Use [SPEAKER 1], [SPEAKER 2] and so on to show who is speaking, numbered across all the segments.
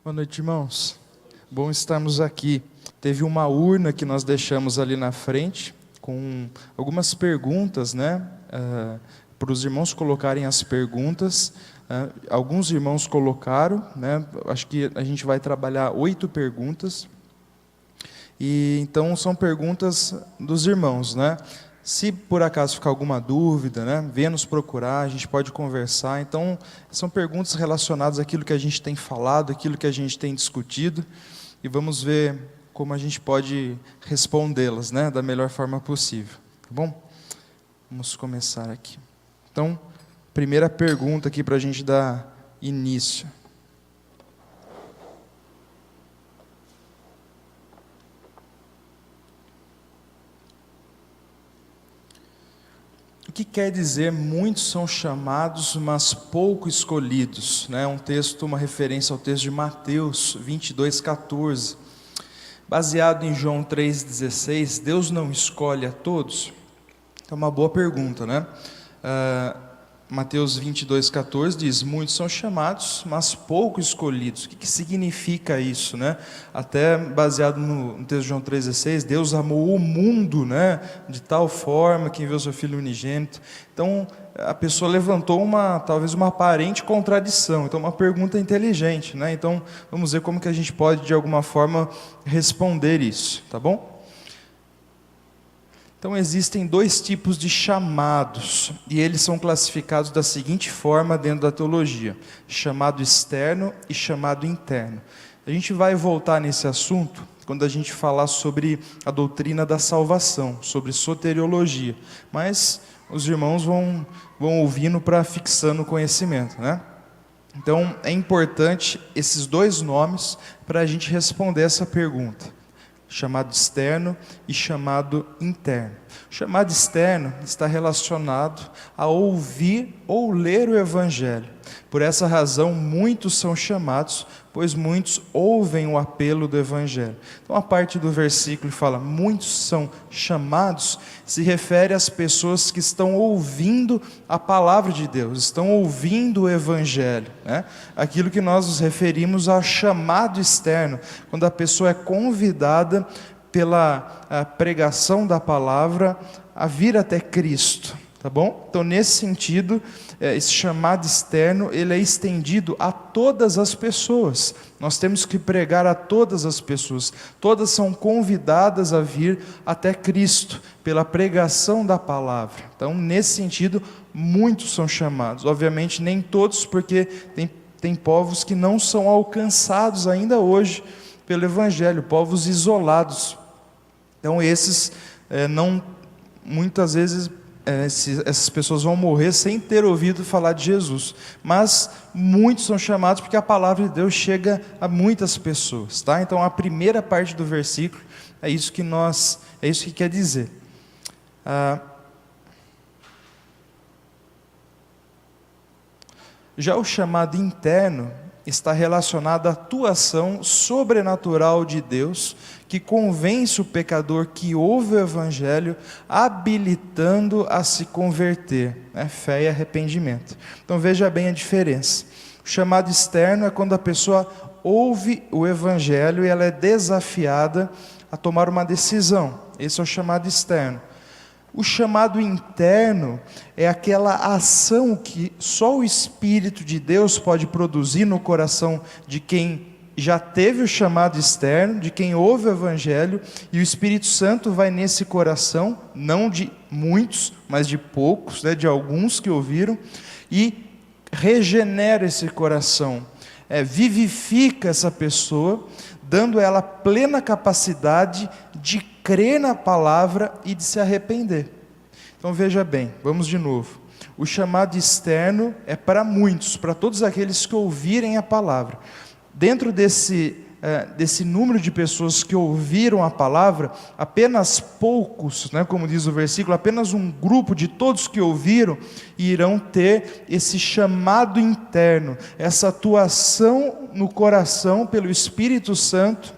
[SPEAKER 1] Boa noite, irmãos. Bom estarmos aqui. Teve uma urna que nós deixamos ali na frente, com algumas perguntas, para os irmãos colocarem as perguntas. Alguns irmãos colocaram, acho que a gente vai trabalhar 8 perguntas. E então são perguntas dos irmãos, Se por acaso ficar alguma dúvida, venha nos procurar, a gente pode conversar. Então, são perguntas relacionadas àquilo que a gente tem falado, àquilo que a gente tem discutido, e vamos ver como a gente pode respondê-las, da melhor forma possível. Tá bom? Vamos começar aqui. Então, primeira pergunta aqui para a gente dar início. O que quer dizer muitos são chamados, mas pouco escolhidos? Um texto, uma referência ao texto de Mateus 22:14. Baseado em João 3,16, Deus não escolhe a todos? É uma boa pergunta, Mateus 22:14 diz: muitos são chamados, mas pouco escolhidos. O que significa isso, Até baseado no texto de João 3,16, Deus amou o mundo, de tal forma que enviou seu Filho unigênito. Então, a pessoa levantou talvez uma aparente contradição. Então, uma pergunta inteligente, Então, vamos ver como que a gente pode, de alguma forma, responder isso, tá bom? Então, existem 2 tipos de chamados, e eles são classificados da seguinte forma dentro da teologia: chamado externo e chamado interno. A gente vai voltar nesse assunto quando a gente falar sobre a doutrina da salvação, sobre soteriologia, mas os irmãos vão ouvindo para fixando o conhecimento, Então, é importante esses 2 nomes para a gente responder essa pergunta: chamado externo e chamado interno. O chamado externo está relacionado a ouvir ou ler o Evangelho. Por essa razão, muitos são chamados, pois muitos ouvem o apelo do Evangelho. Então, a parte do versículo fala: muitos são chamados, se refere às pessoas que estão ouvindo a palavra de Deus, estão ouvindo o Evangelho, Aquilo que nós nos referimos ao chamado externo, quando a pessoa é convidada pela pregação da palavra a vir até Cristo, tá bom? Então, nesse sentido, esse chamado externo, ele é estendido a todas as pessoas. Nós temos que pregar a todas as pessoas. Todas são convidadas a vir até Cristo, pela pregação da palavra. Então, nesse sentido, muitos são chamados. Obviamente, nem todos, porque tem povos que não são alcançados ainda hoje pelo Evangelho, povos isolados. Então, esses muitas vezes essas pessoas vão morrer sem ter ouvido falar de Jesus, mas muitos são chamados porque a palavra de Deus chega a muitas pessoas, tá? Então, a primeira parte do versículo é isso que quer dizer. Já o chamado interno está relacionado à atuação sobrenatural de Deus, que convence o pecador que ouve o Evangelho, habilitando a se converter, fé e arrependimento. Então, veja bem a diferença. O chamado externo é quando a pessoa ouve o Evangelho e ela é desafiada a tomar uma decisão. Esse é o chamado externo. O chamado interno é aquela ação que só o Espírito de Deus pode produzir no coração de quem já teve o chamado externo, de quem ouve o Evangelho, e o Espírito Santo vai nesse coração, não de muitos, mas de poucos, de alguns que ouviram, e regenera esse coração, vivifica essa pessoa, dando a ela plena capacidade de crer na palavra e de se arrepender. Então, veja bem, vamos de novo. O chamado externo é para muitos, para todos aqueles que ouvirem a palavra. Dentro desse número de pessoas que ouviram a palavra, apenas poucos, como diz o versículo, apenas um grupo de todos que ouviram irão ter esse chamado interno, essa atuação no coração pelo Espírito Santo,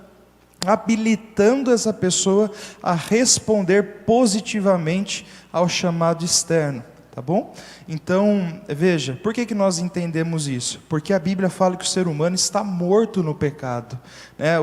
[SPEAKER 1] habilitando essa pessoa a responder positivamente ao chamado externo. tá bom? Então, veja, por que nós entendemos isso? Porque a Bíblia fala que o ser humano está morto no pecado, né?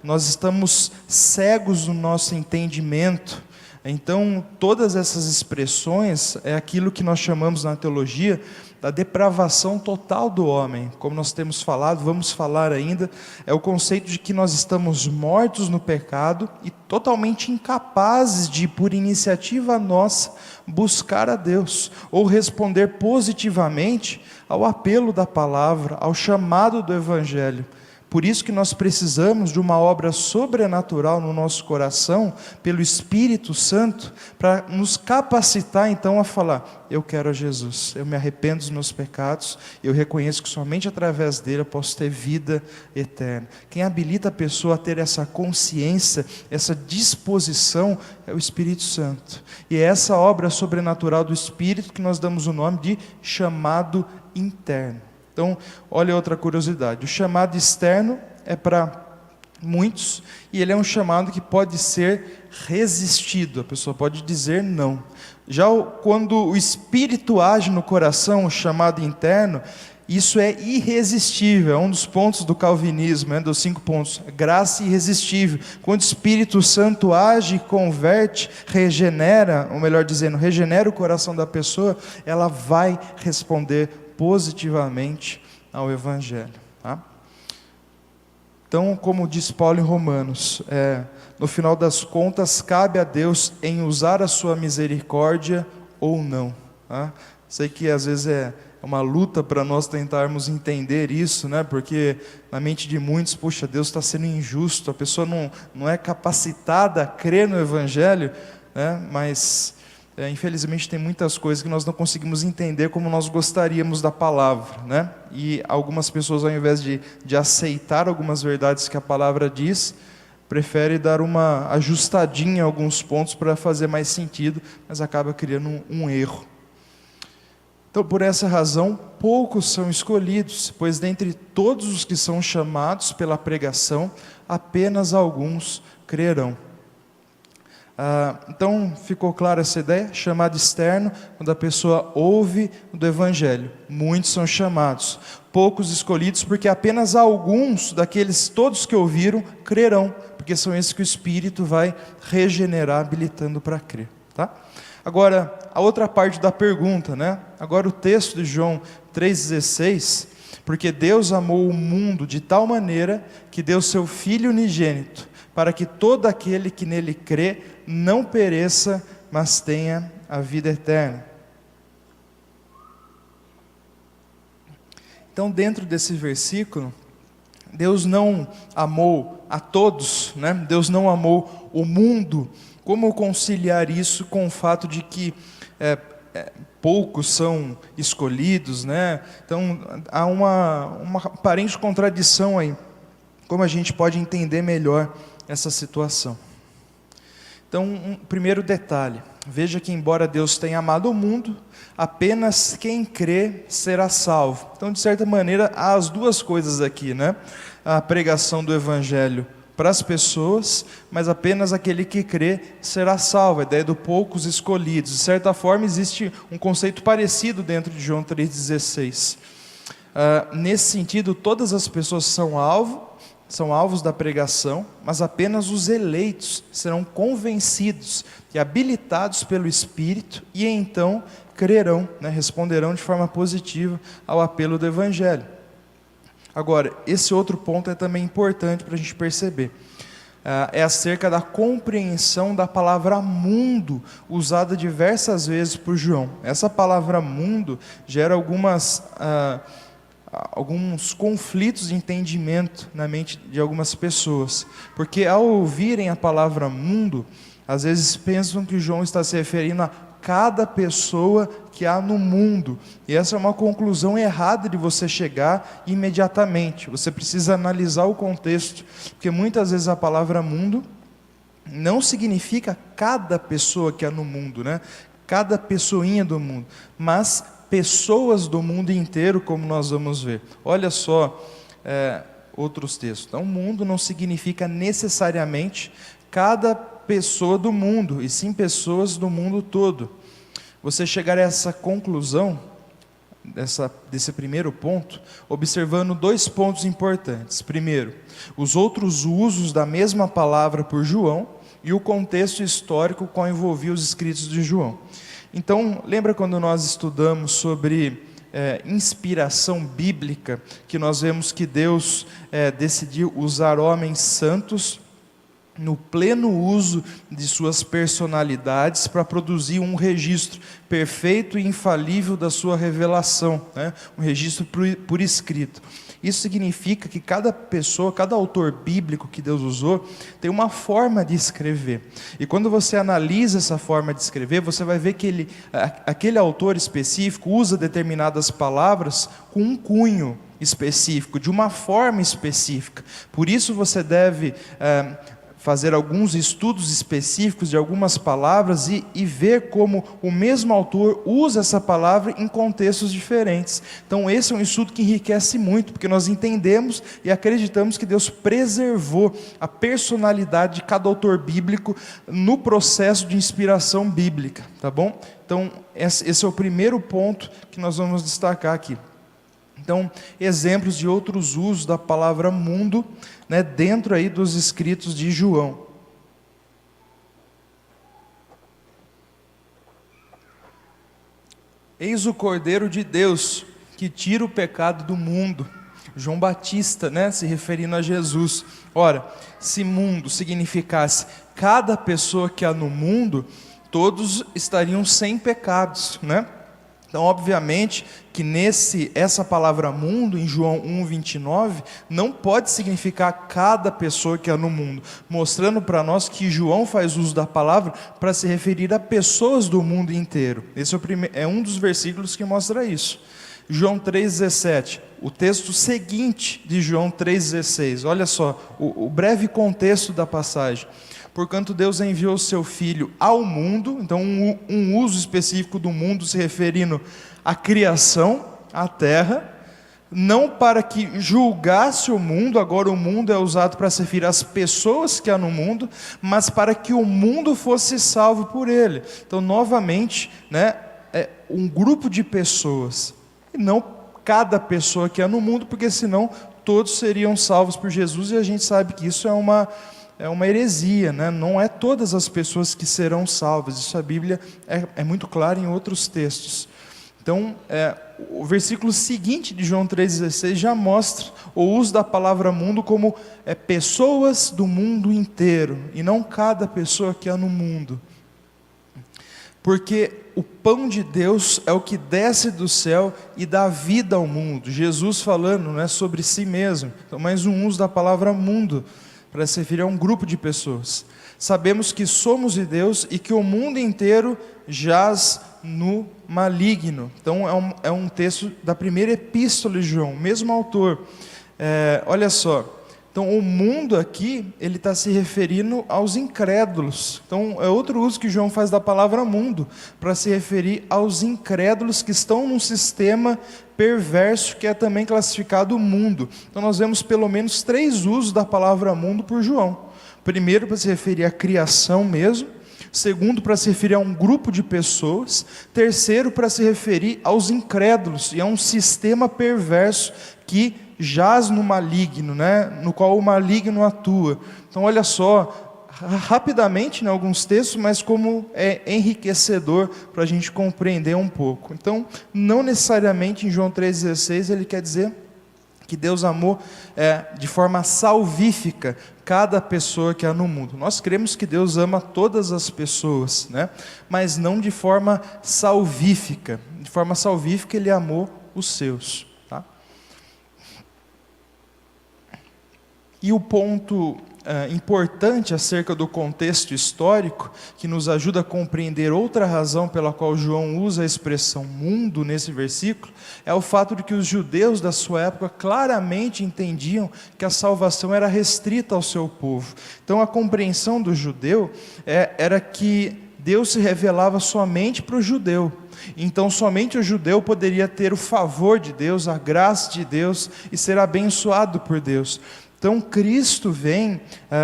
[SPEAKER 1] Nós estamos cegos no nosso entendimento. Então, todas essas expressões é aquilo que nós chamamos na teologia da depravação total do homem. Como nós temos falado, vamos falar ainda, é o conceito de que nós estamos mortos no pecado e totalmente incapazes de, por iniciativa nossa, buscar a Deus, ou responder positivamente ao apelo da palavra, ao chamado do Evangelho. Por isso que nós precisamos de uma obra sobrenatural no nosso coração, pelo Espírito Santo, para nos capacitar então a falar: eu quero a Jesus, eu me arrependo dos meus pecados, eu reconheço que somente através dele eu posso ter vida eterna. Quem habilita a pessoa a ter essa consciência, essa disposição, é o Espírito Santo. E é essa obra sobrenatural do Espírito que nós damos o nome de chamado interno. Então, olha outra curiosidade, o chamado externo é para muitos, e ele é um chamado que pode ser resistido, a pessoa pode dizer não. Já quando o Espírito age no coração, o chamado interno, isso é irresistível, é um dos pontos do calvinismo, dos 5 pontos, graça irresistível. Quando o Espírito Santo age, converte, regenera, ou melhor dizendo, regenera o coração da pessoa, ela vai responder positivamente ao Evangelho, tá? Então, como diz Paulo em Romanos, no final das contas, cabe a Deus em usar a sua misericórdia ou não, tá? Sei que às vezes é uma luta para nós tentarmos entender isso, né? Porque na mente de muitos, puxa, Deus está sendo injusto, a pessoa não é capacitada a crer no Evangelho, né? Mas infelizmente tem muitas coisas que nós não conseguimos entender como nós gostaríamos da palavra, né? E algumas pessoas, ao invés de aceitar algumas verdades que a palavra diz, preferem dar uma ajustadinha em alguns pontos para fazer mais sentido, mas acaba criando um erro. Então, por essa razão, poucos são escolhidos, pois dentre todos os que são chamados pela pregação, apenas alguns crerão. Então, ficou clara essa ideia? Chamado externo, quando a pessoa ouve do Evangelho. Muitos são chamados, poucos escolhidos, porque apenas alguns daqueles todos que ouviram, crerão, porque são esses que o Espírito vai regenerar, habilitando para crer, tá? Agora, a outra parte da pergunta, né? Agora o texto de João 3,16, porque Deus amou o mundo de tal maneira que deu seu Filho unigênito, para que todo aquele que nele crê não pereça, mas tenha a vida eterna. Então, dentro desse versículo, Deus não amou a todos, né? Deus não amou o mundo. Como conciliar isso com o fato de que poucos são escolhidos, né? Então, há uma aparente contradição aí. Como a gente pode entender melhor essa situação? Então, um primeiro detalhe, veja que embora Deus tenha amado o mundo, apenas quem crê será salvo. Então, de certa maneira, há as duas coisas aqui, né? A pregação do Evangelho para as pessoas, mas apenas aquele que crê será salvo, a ideia do poucos escolhidos. De certa forma, existe um conceito parecido dentro de João 3,16. Nesse sentido, todas as pessoas são alvos da pregação, mas apenas os eleitos serão convencidos e habilitados pelo Espírito, e então crerão, né, responderão de forma positiva ao apelo do Evangelho. Agora, esse outro ponto é também importante para a gente perceber. É acerca da compreensão da palavra mundo, usada diversas vezes por João. Essa palavra mundo gera alguns conflitos de entendimento na mente de algumas pessoas, porque ao ouvirem a palavra mundo, às vezes pensam que João está se referindo a cada pessoa que há no mundo, e essa é uma conclusão errada de você chegar imediatamente. Você precisa analisar o contexto, porque muitas vezes a palavra mundo não significa cada pessoa que há no mundo, né? Cada pessoinha do mundo, mas pessoas do mundo inteiro, como nós vamos ver. Olha só outros textos. Então, mundo não significa necessariamente cada pessoa do mundo, e sim pessoas do mundo todo. você chegar a essa conclusão, desse primeiro ponto, observando 2 pontos importantes. Primeiro, os outros usos da mesma palavra por João e o contexto histórico qual envolvia os escritos de João. Então, lembra quando nós estudamos sobre inspiração bíblica, que nós vemos que Deus decidiu usar homens santos no pleno uso de suas personalidades para produzir um registro perfeito e infalível da sua revelação, né? Um registro por escrito. Isso significa que cada pessoa, cada autor bíblico que Deus usou, tem uma forma de escrever. E quando você analisa essa forma de escrever, você vai ver que aquele autor específico usa determinadas palavras com um cunho específico, de uma forma específica. Por isso você deve fazer alguns estudos específicos de algumas palavras e ver como o mesmo autor usa essa palavra em contextos diferentes. Então esse é um estudo que enriquece muito, porque nós entendemos e acreditamos que Deus preservou a personalidade de cada autor bíblico no processo de inspiração bíblica, tá bom? Então esse é o primeiro ponto que nós vamos destacar aqui. Então, exemplos de outros usos da palavra mundo, né, dentro aí dos escritos de João. Eis o Cordeiro de Deus, que tira o pecado do mundo. João Batista, né, se referindo a Jesus. Ora, se mundo significasse cada pessoa que há no mundo, todos estariam sem pecados, né? Então, obviamente, que essa palavra mundo, em João 1,29, não pode significar cada pessoa que há no mundo, mostrando para nós que João faz uso da palavra para se referir a pessoas do mundo inteiro. Esse é um dos versículos que mostra isso. João 3,17, o texto seguinte de João 3,16, olha só, o breve contexto da passagem. Porquanto Deus enviou o seu Filho ao mundo, então um uso específico do mundo se referindo à criação, à terra, não para que julgasse o mundo, agora o mundo é usado para se referir às pessoas que há no mundo, mas para que o mundo fosse salvo por ele. Então, novamente, né, é um grupo de pessoas, e não cada pessoa que há no mundo, porque senão todos seriam salvos por Jesus, e a gente sabe que isso é uma heresia, né? Não é todas as pessoas que serão salvas. Isso a Bíblia é muito clara em outros textos. Então, o versículo seguinte de João 3,16 já mostra o uso da palavra mundo como pessoas do mundo inteiro, e não cada pessoa que há no mundo. Porque o pão de Deus é o que desce do céu e dá vida ao mundo. Jesus falando, né, sobre si mesmo. Então, mais um uso da palavra mundo, para se referir a um grupo de pessoas. Sabemos que somos de Deus e que o mundo inteiro jaz no maligno. Então é um texto da primeira epístola de João, mesmo autor. Olha só, então o mundo aqui, ele está se referindo aos incrédulos. Então é outro uso que João faz da palavra mundo, para se referir aos incrédulos que estão num sistema perverso, que é também classificado mundo. Então nós vemos pelo menos 3 usos da palavra mundo por João. Primeiro, para se referir à criação mesmo. Segundo, para se referir a um grupo de pessoas. Terceiro, para se referir aos incrédulos, e a um sistema perverso que jaz no maligno, né? No qual o maligno atua. Então olha só, rapidamente, em alguns textos, mas como é enriquecedor para a gente compreender um pouco. Então, não necessariamente em João 3,16 ele quer dizer que Deus amou de forma salvífica cada pessoa que há no mundo. Nós cremos que Deus ama todas as pessoas, né? Mas não de forma salvífica. De forma salvífica ele amou os seus. Tá? E o ponto importante acerca do contexto histórico, que nos ajuda a compreender outra razão pela qual João usa a expressão mundo nesse versículo, é o fato de que os judeus da sua época claramente entendiam que a salvação era restrita ao seu povo. Então a compreensão do judeu era que Deus se revelava somente para o judeu. Então somente o judeu poderia ter o favor de Deus, a graça de Deus e ser abençoado por Deus. Então Cristo vem,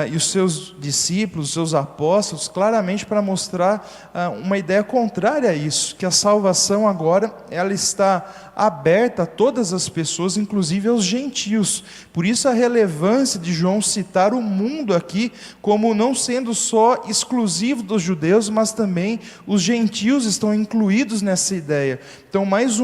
[SPEAKER 1] e os seus discípulos, os seus apóstolos, claramente para mostrar uma ideia contrária a isso, que a salvação agora, ela está aberta a todas as pessoas, inclusive aos gentios. Por isso a relevância de João citar o mundo aqui, como não sendo só exclusivo dos judeus, mas também os gentios estão incluídos nessa ideia. Então mais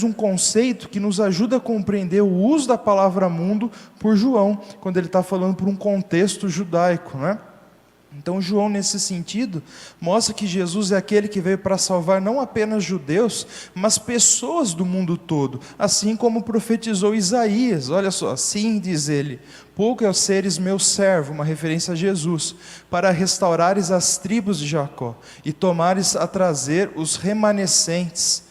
[SPEAKER 1] um conceito que nos ajuda a compreender o uso da palavra mundo por João, quando ele está falando por um contexto judaico, né? Então João, nesse sentido, mostra que Jesus é aquele que veio para salvar não apenas judeus, mas pessoas do mundo todo, assim como profetizou Isaías. Olha só, assim diz ele: pouco é os seres meu servo, uma referência a Jesus, para restaurares as tribos de Jacó, e tomares a trazer os remanescentes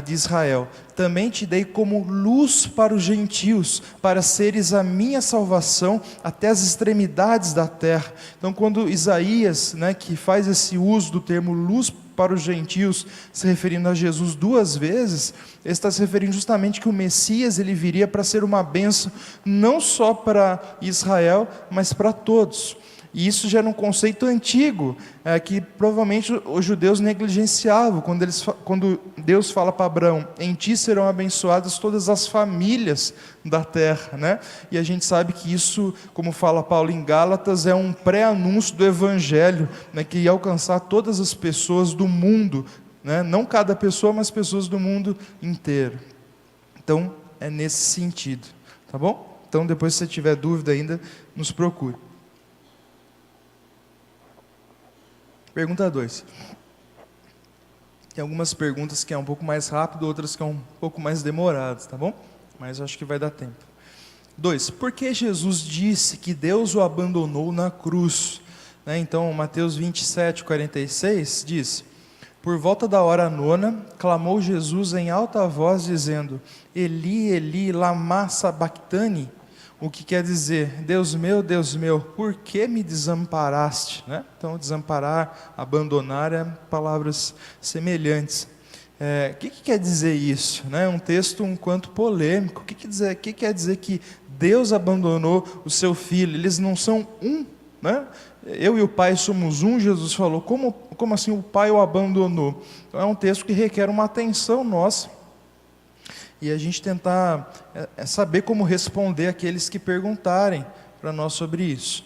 [SPEAKER 1] de Israel. Também te dei como luz para os gentios, para seres a minha salvação até as extremidades da terra. Então quando Isaías, que faz esse uso do termo luz para os gentios, se referindo a Jesus duas vezes, ele está se referindo justamente que o Messias, ele viria para ser uma bênção, não só para Israel, mas para todos. E isso já era um conceito antigo, que provavelmente os judeus negligenciavam, quando Deus fala para Abraão: em ti serão abençoadas todas as famílias da terra, né? E a gente sabe que isso, como fala Paulo em Gálatas, é um pré-anúncio do Evangelho, que ia alcançar todas as pessoas do mundo, né? Não cada pessoa, mas pessoas do mundo inteiro. Então, é nesse sentido, tá bom? Então, depois, se você tiver dúvida ainda, nos procure. Pergunta 2. Tem algumas perguntas que é um pouco mais rápido, outras que é um pouco mais demoradas, tá bom? Mas acho que vai dar tempo. 2. Por que Jesus disse que Deus o abandonou na cruz? Então, Mateus 27:46 diz: por volta da hora 9, clamou Jesus em alta voz, dizendo: Eli, Eli, lama sabachthani? O que quer dizer: Deus meu, por que me desamparaste? Então, desamparar, abandonar, é palavras semelhantes. O que quer dizer isso? É um texto um quanto polêmico. O que quer dizer que Deus abandonou o seu filho? Eles não são um, Eu e o Pai somos um, Jesus falou. Como assim o Pai o abandonou? Então, é um texto que requer uma atenção nossa, e a gente tentar saber como responder aqueles que perguntarem para nós sobre isso.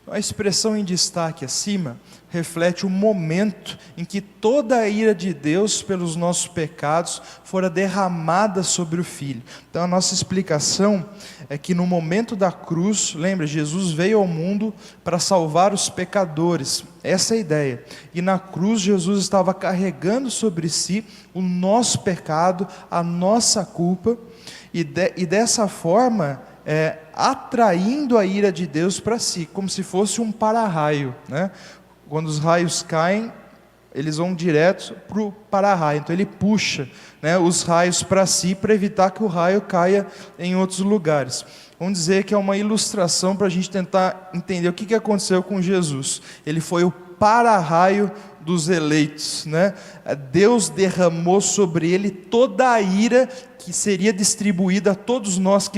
[SPEAKER 1] A expressão em destaque acima reflete o momento em que toda a ira de Deus pelos nossos pecados fora derramada sobre o Filho. Então a nossa explicação é que no momento da cruz, lembra, Jesus veio ao mundo para salvar os pecadores, essa é a ideia. E na cruz Jesus estava carregando sobre si o nosso pecado, a nossa culpa, e dessa forma atraindo a ira de Deus para si, como se fosse um para-raio, Quando os raios caem, eles vão direto para o para-raio, então ele puxa os raios para si, para evitar que o raio caia em outros lugares. Vamos dizer que é uma ilustração para a gente tentar entender o que aconteceu com Jesus. Ele foi o para-raio dos eleitos, Deus derramou sobre ele toda a ira que seria distribuída a todos nós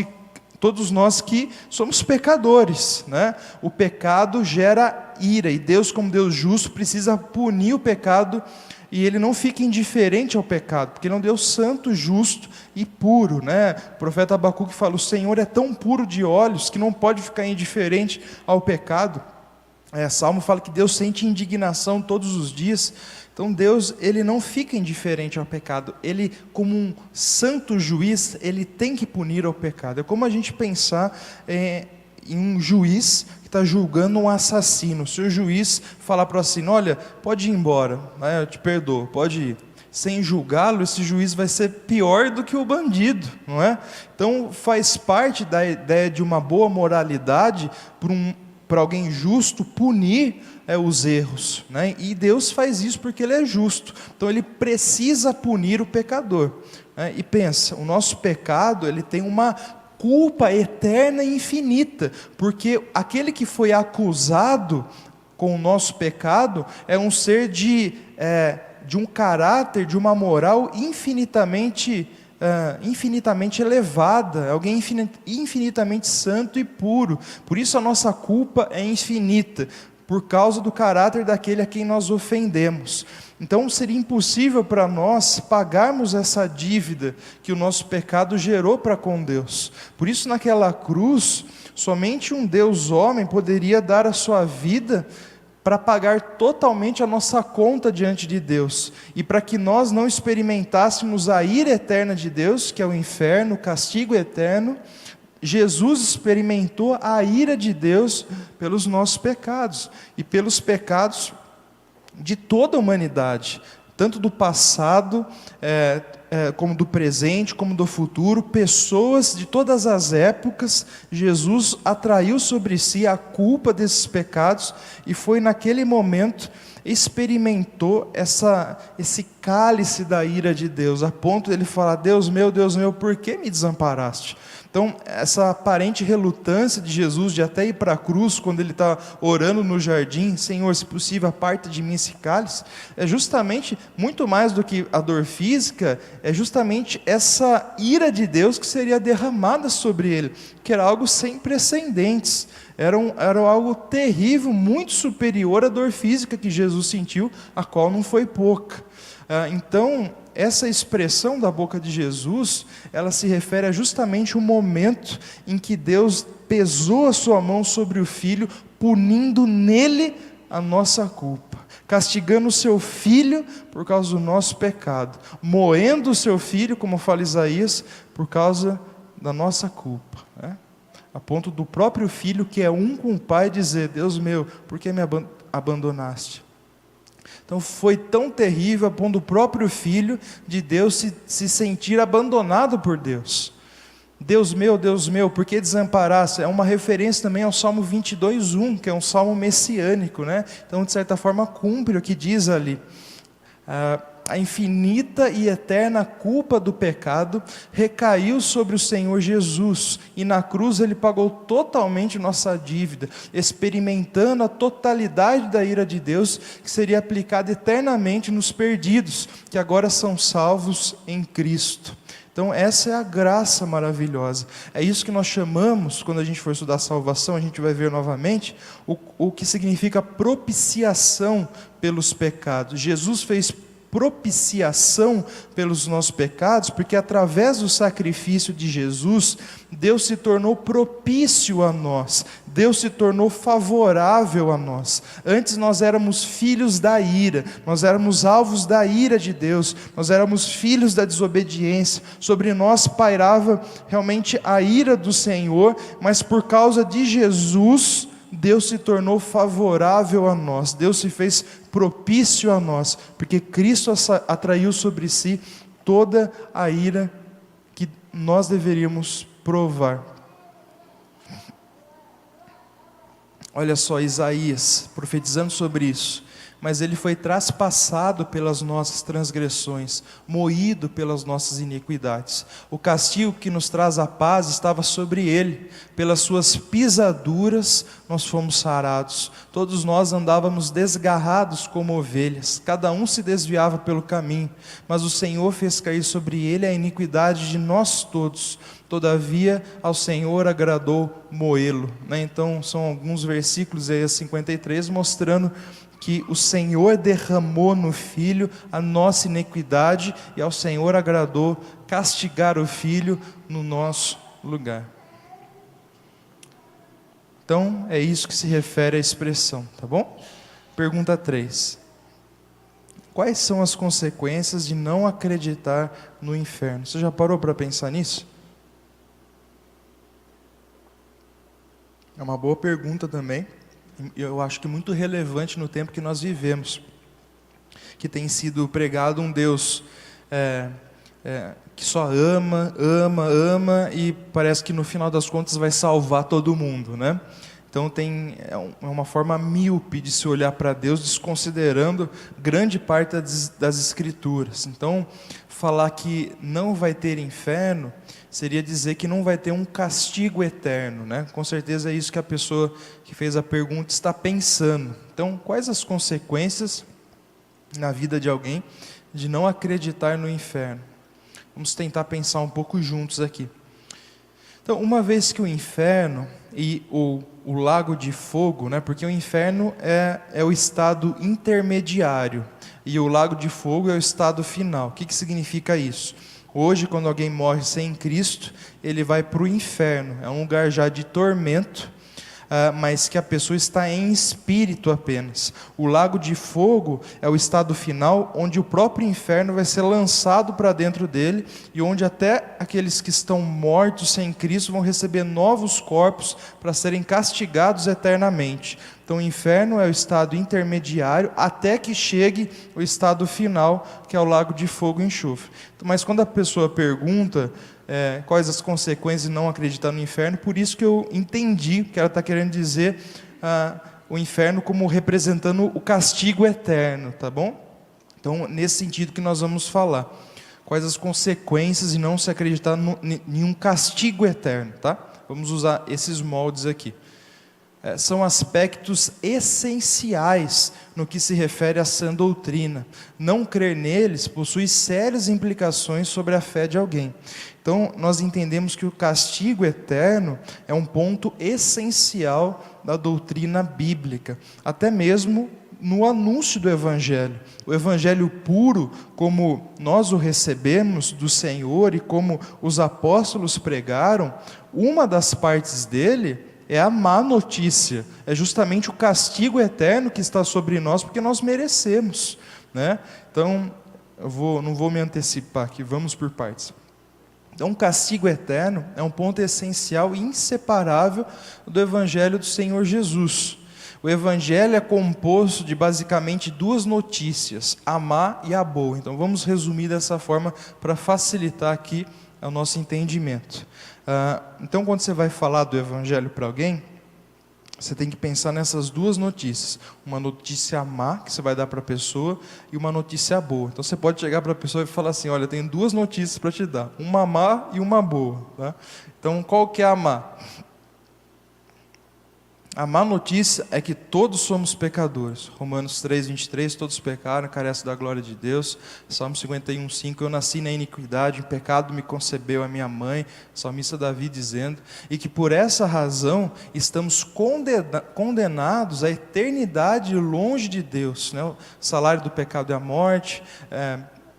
[SPEAKER 1] que somos pecadores, O pecado gera ira, e Deus, como Deus justo, precisa punir o pecado, e Ele não fica indiferente ao pecado, porque Ele é um Deus santo, justo e puro, O profeta Abacuque fala: o Senhor é tão puro de olhos que não pode ficar indiferente ao pecado. Salmo fala que Deus sente indignação todos os dias. Então Deus, Ele não fica indiferente ao pecado. Ele, como um santo juiz, Ele tem que punir o pecado. É como a gente pensar em um juiz que está julgando um assassino. Se o juiz falar para o assassino: olha, pode ir embora, eu te perdoo, pode ir. Sem julgá-lo, esse juiz vai ser pior do que o bandido, não é? Então faz parte da ideia de uma boa moralidade para alguém justo punir os erros, E Deus faz isso porque Ele é justo. Então Ele precisa punir o pecador, E pensa, o nosso pecado, ele tem uma culpa eterna e infinita, porque aquele que foi acusado com o nosso pecado é um ser de um caráter, de uma moral infinitamente infinitamente elevada, alguém infinitamente santo e puro. Por isso a nossa culpa é infinita, por causa do caráter daquele a quem nós ofendemos. Então seria impossível para nós pagarmos essa dívida que o nosso pecado gerou para com Deus. Por isso naquela cruz, somente um Deus homem poderia dar a sua vida para pagar totalmente a nossa conta diante de Deus, e para que nós não experimentássemos a ira eterna de Deus, que é o inferno, o castigo eterno. Jesus experimentou a ira de Deus pelos nossos pecados, e pelos pecados de toda a humanidade, tanto do passado, como do presente, como do futuro. Pessoas de todas as épocas, Jesus atraiu sobre si a culpa desses pecados, e foi naquele momento, experimentou esse cálice da ira de Deus, a ponto de ele falar: Deus meu, por que me desamparaste? Então, essa aparente relutância de Jesus de até ir para a cruz, quando ele está orando no jardim: Senhor, se possível, aparta de mim esse cálice, é justamente, muito mais do que a dor física, é justamente essa ira de Deus que seria derramada sobre ele, que era algo sem precedentes, era algo terrível, muito superior à dor física que Jesus sentiu, a qual não foi pouca. Então, essa expressão da boca de Jesus, ela se refere a justamente o momento em que Deus pesou a sua mão sobre o Filho, punindo nele a nossa culpa, castigando o seu Filho por causa do nosso pecado, moendo o seu Filho, como fala Isaías, por causa da nossa culpa, né? A ponto do próprio Filho, que é um com o Pai, dizer: Deus meu, por que me abandonaste? Então foi tão terrível a ponto do próprio Filho de Deus se sentir abandonado por Deus. Deus meu, por que desamparaste? É uma referência também ao Salmo 22:1, que é um salmo messiânico, né? Então, de certa forma, cumpre o que diz ali. A infinita e eterna culpa do pecado recaiu sobre o Senhor Jesus, e na cruz ele pagou totalmente nossa dívida, experimentando a totalidade da ira de Deus, que seria aplicada eternamente nos perdidos, que agora são salvos em Cristo. Então essa é a graça maravilhosa. É isso que nós chamamos, quando a gente for estudar salvação, a gente vai ver novamente o que significa propiciação pelos pecados. Jesus fez propiciação pelos nossos pecados, porque através do sacrifício de Jesus, Deus se tornou propício a nós, Deus se tornou favorável a nós. Antes nós éramos filhos da ira, nós éramos alvos da ira de Deus, nós éramos filhos da desobediência, sobre nós pairava realmente a ira do Senhor, mas por causa de Jesus, Deus se tornou favorável a nós, Deus se fez propício a nós, porque Cristo atraiu sobre si toda a ira que nós deveríamos provar. Olha só, Isaías profetizando sobre isso: mas ele foi traspassado pelas nossas transgressões, moído pelas nossas iniquidades. O castigo que nos traz a paz estava sobre ele, pelas suas pisaduras nós fomos sarados. Todos nós andávamos desgarrados como ovelhas, cada um se desviava pelo caminho, mas o Senhor fez cair sobre ele a iniquidade de nós todos. Todavia ao Senhor agradou moê-lo. Então são alguns versículos aí, 53, mostrando que o Senhor derramou no Filho a nossa iniquidade, e ao Senhor agradou castigar o Filho no nosso lugar. Então é isso que se refere à expressão, tá bom? Pergunta 3. Quais são as consequências de não acreditar no inferno? Você já parou para pensar nisso? É uma boa pergunta também. Eu acho que muito relevante no tempo que nós vivemos, que tem sido pregado um Deus que só ama, e parece que no final das contas vai salvar todo mundo, né? Então é uma forma míope de se olhar para Deus, desconsiderando grande parte das Escrituras. Então, falar que não vai ter inferno seria dizer que não vai ter um castigo eterno, né? Com certeza é isso que a pessoa que fez a pergunta está pensando. Então, quais as consequências na vida de alguém de não acreditar no inferno? Vamos tentar pensar um pouco juntos aqui. Então, uma vez que o inferno e o lago de fogo, né, porque o inferno é o estado intermediário e o lago de fogo é o estado final. O que significa isso? Hoje, quando alguém morre sem Cristo, ele vai para o inferno. É um lugar já de tormento, mas que a pessoa está em espírito apenas. O lago de fogo é o estado final, onde o próprio inferno vai ser lançado para dentro dele, e onde até aqueles que estão mortos sem Cristo vão receber novos corpos para serem castigados eternamente. Então o inferno é o estado intermediário, até que chegue o estado final, que é o lago de fogo e enxofre. Mas quando a pessoa pergunta quais as consequências de não acreditar no inferno, por isso que eu entendi que ela está querendo dizer o inferno como representando o castigo eterno, tá bom? Então, nesse sentido que nós vamos falar. Quais as consequências de não se acreditar em um castigo eterno, tá? Vamos usar esses moldes aqui. São aspectos essenciais no que se refere à sã doutrina. Não crer neles possui sérias implicações sobre a fé de alguém. Então, nós entendemos que o castigo eterno é um ponto essencial da doutrina bíblica, até mesmo no anúncio do Evangelho. O Evangelho puro, como nós o recebemos do Senhor e como os apóstolos pregaram, uma das partes dele é a má notícia, é justamente o castigo eterno que está sobre nós, porque nós merecemos, né? Então, não vou me antecipar aqui, vamos por partes. Então, o castigo eterno é um ponto essencial e inseparável do Evangelho do Senhor Jesus. O Evangelho é composto de basicamente duas notícias, a má e a boa. Então, vamos resumir dessa forma para facilitar aqui o nosso entendimento. Então, quando você vai falar do Evangelho para alguém, você tem que pensar nessas duas notícias. Uma notícia má, que você vai dar para a pessoa, e uma notícia boa. Então, você pode chegar para a pessoa e falar assim, olha, eu tenho duas notícias para te dar, uma má e uma boa. Tá? Então, qual que é a má? A má notícia é que todos somos pecadores. Romanos 3:23, todos pecaram, carecem da glória de Deus. Salmo 51:5, eu nasci na iniquidade, em pecado me concebeu a minha mãe. Salmista Davi dizendo, e que por essa razão estamos condenados à eternidade longe de Deus. Né? O salário do pecado é a morte,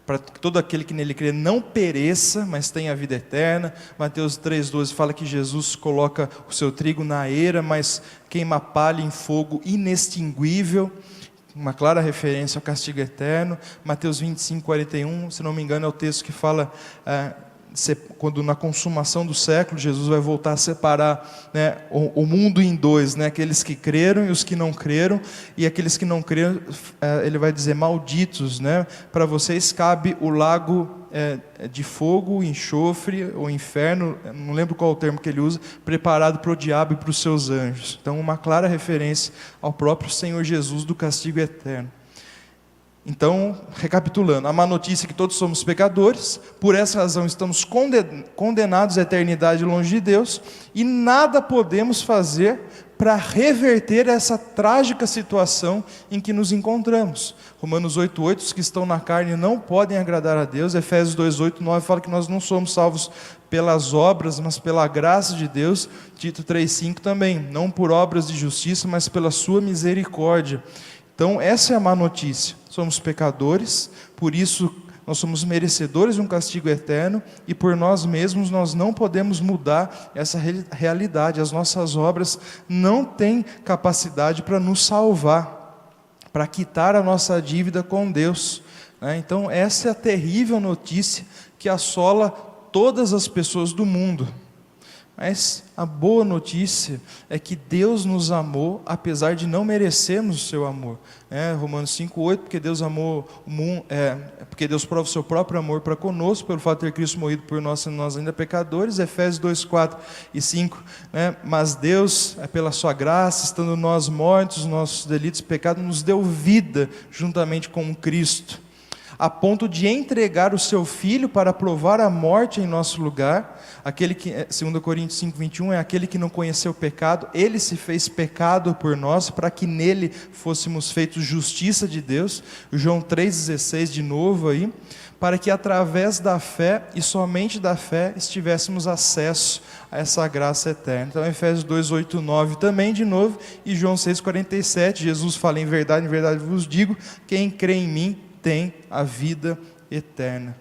[SPEAKER 1] para que todo aquele que nele crê não pereça, mas tenha a vida eterna. Mateus 3:12 fala que Jesus coloca o seu trigo na eira, mas queima palha em fogo inextinguível, uma clara referência ao castigo eterno. Mateus 25:41, se não me engano, é o texto que fala quando na consumação do século Jesus vai voltar a separar, né, o mundo em dois, né, aqueles que creram e os que não creram, e aqueles que não creram, ele vai dizer, malditos, né, para vocês cabe o lago de fogo, enxofre, ou inferno, não lembro qual o termo que ele usa, preparado para o diabo e para os seus anjos. Então, uma clara referência ao próprio Senhor Jesus do castigo eterno. Então, recapitulando, a má notícia é que todos somos pecadores, por essa razão estamos condenados à eternidade longe de Deus, e nada podemos fazer para reverter essa trágica situação em que nos encontramos. Romanos 8:8, os que estão na carne não podem agradar a Deus. Efésios 2:8-9 fala que nós não somos salvos pelas obras, mas pela graça de Deus. Tito 3:5 também, não por obras de justiça, mas pela sua misericórdia. Então, essa é a má notícia. Somos pecadores, por isso nós somos merecedores de um castigo eterno, e por nós mesmos nós não podemos mudar essa realidade. As nossas obras não têm capacidade para nos salvar, para quitar a nossa dívida com Deus. Então, essa é a terrível notícia que assola todas as pessoas do mundo. Mas a boa notícia é que Deus nos amou, apesar de não merecermos o seu amor. Romanos 5:8, porque Deus amou o mundo, porque Deus prova o seu próprio amor para conosco, pelo fato de ter Cristo morrido por nós, sendo nós ainda pecadores. Efésios 2:4-5, mas Deus, pela sua graça, estando nós mortos, nossos delitos e pecados, nos deu vida juntamente com Cristo, a ponto de entregar o seu Filho para provar a morte em nosso lugar. Aquele que, 2 Coríntios 5:21, é aquele que não conheceu o pecado, ele se fez pecado por nós, para que nele fôssemos feitos justiça de Deus. João 3:16 de novo aí, para que através da fé e somente da fé estivéssemos acesso a essa graça eterna. Então Efésios 2, 8, 9 também de novo, e João 6, 47, Jesus fala: em verdade vos digo, quem crê em mim tem a vida eterna.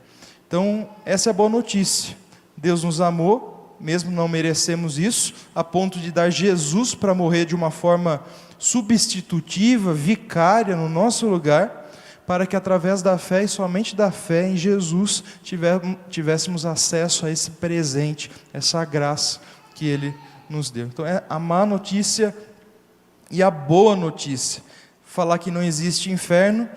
[SPEAKER 1] Então essa é a boa notícia. Deus nos amou, mesmo não merecemos isso, a ponto de dar Jesus para morrer de uma forma substitutiva, vicária no nosso lugar, para que através da fé e somente da fé em Jesus tivéssemos acesso a esse presente, essa graça que Ele nos deu. Então é a má notícia e a boa notícia. Falar que não existe inferno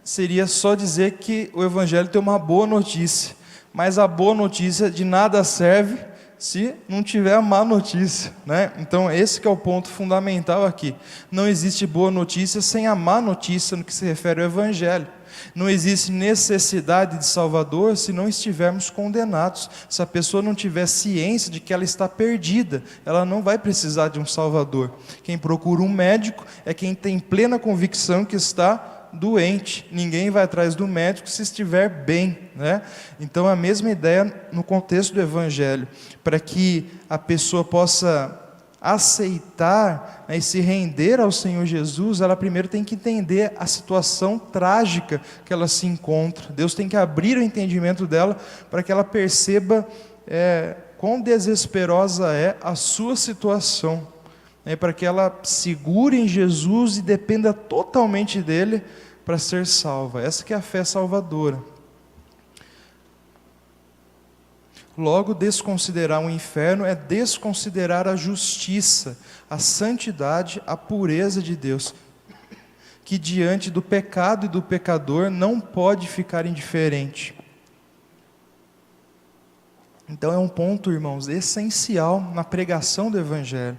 [SPEAKER 1] seria só dizer que o Evangelho tem uma boa notícia, mas a boa notícia de nada serve se não tiver a má notícia, né? Então esse que é o ponto fundamental aqui. Não existe boa notícia sem a má notícia no que se refere ao Evangelho. Não existe necessidade de Salvador se não estivermos condenados. Se a pessoa não tiver ciência de que ela está perdida, ela não vai precisar de um Salvador. Quem procura um médico é quem tem plena convicção que está doente. Ninguém vai atrás do médico se estiver bem, né? Então a mesma ideia no contexto do Evangelho, para que a pessoa possa aceitar, né, e se render ao Senhor Jesus, ela primeiro tem que entender a situação trágica que ela se encontra. Deus tem que abrir o entendimento dela para que ela perceba quão desesperosa é a sua situação, para que ela segure em Jesus e dependa totalmente dele para ser salva. Essa que é a fé salvadora. Logo, desconsiderar o inferno é desconsiderar a justiça, a santidade, a pureza de Deus, que diante do pecado e do pecador não pode ficar indiferente. Então é um ponto, irmãos, essencial na pregação do Evangelho.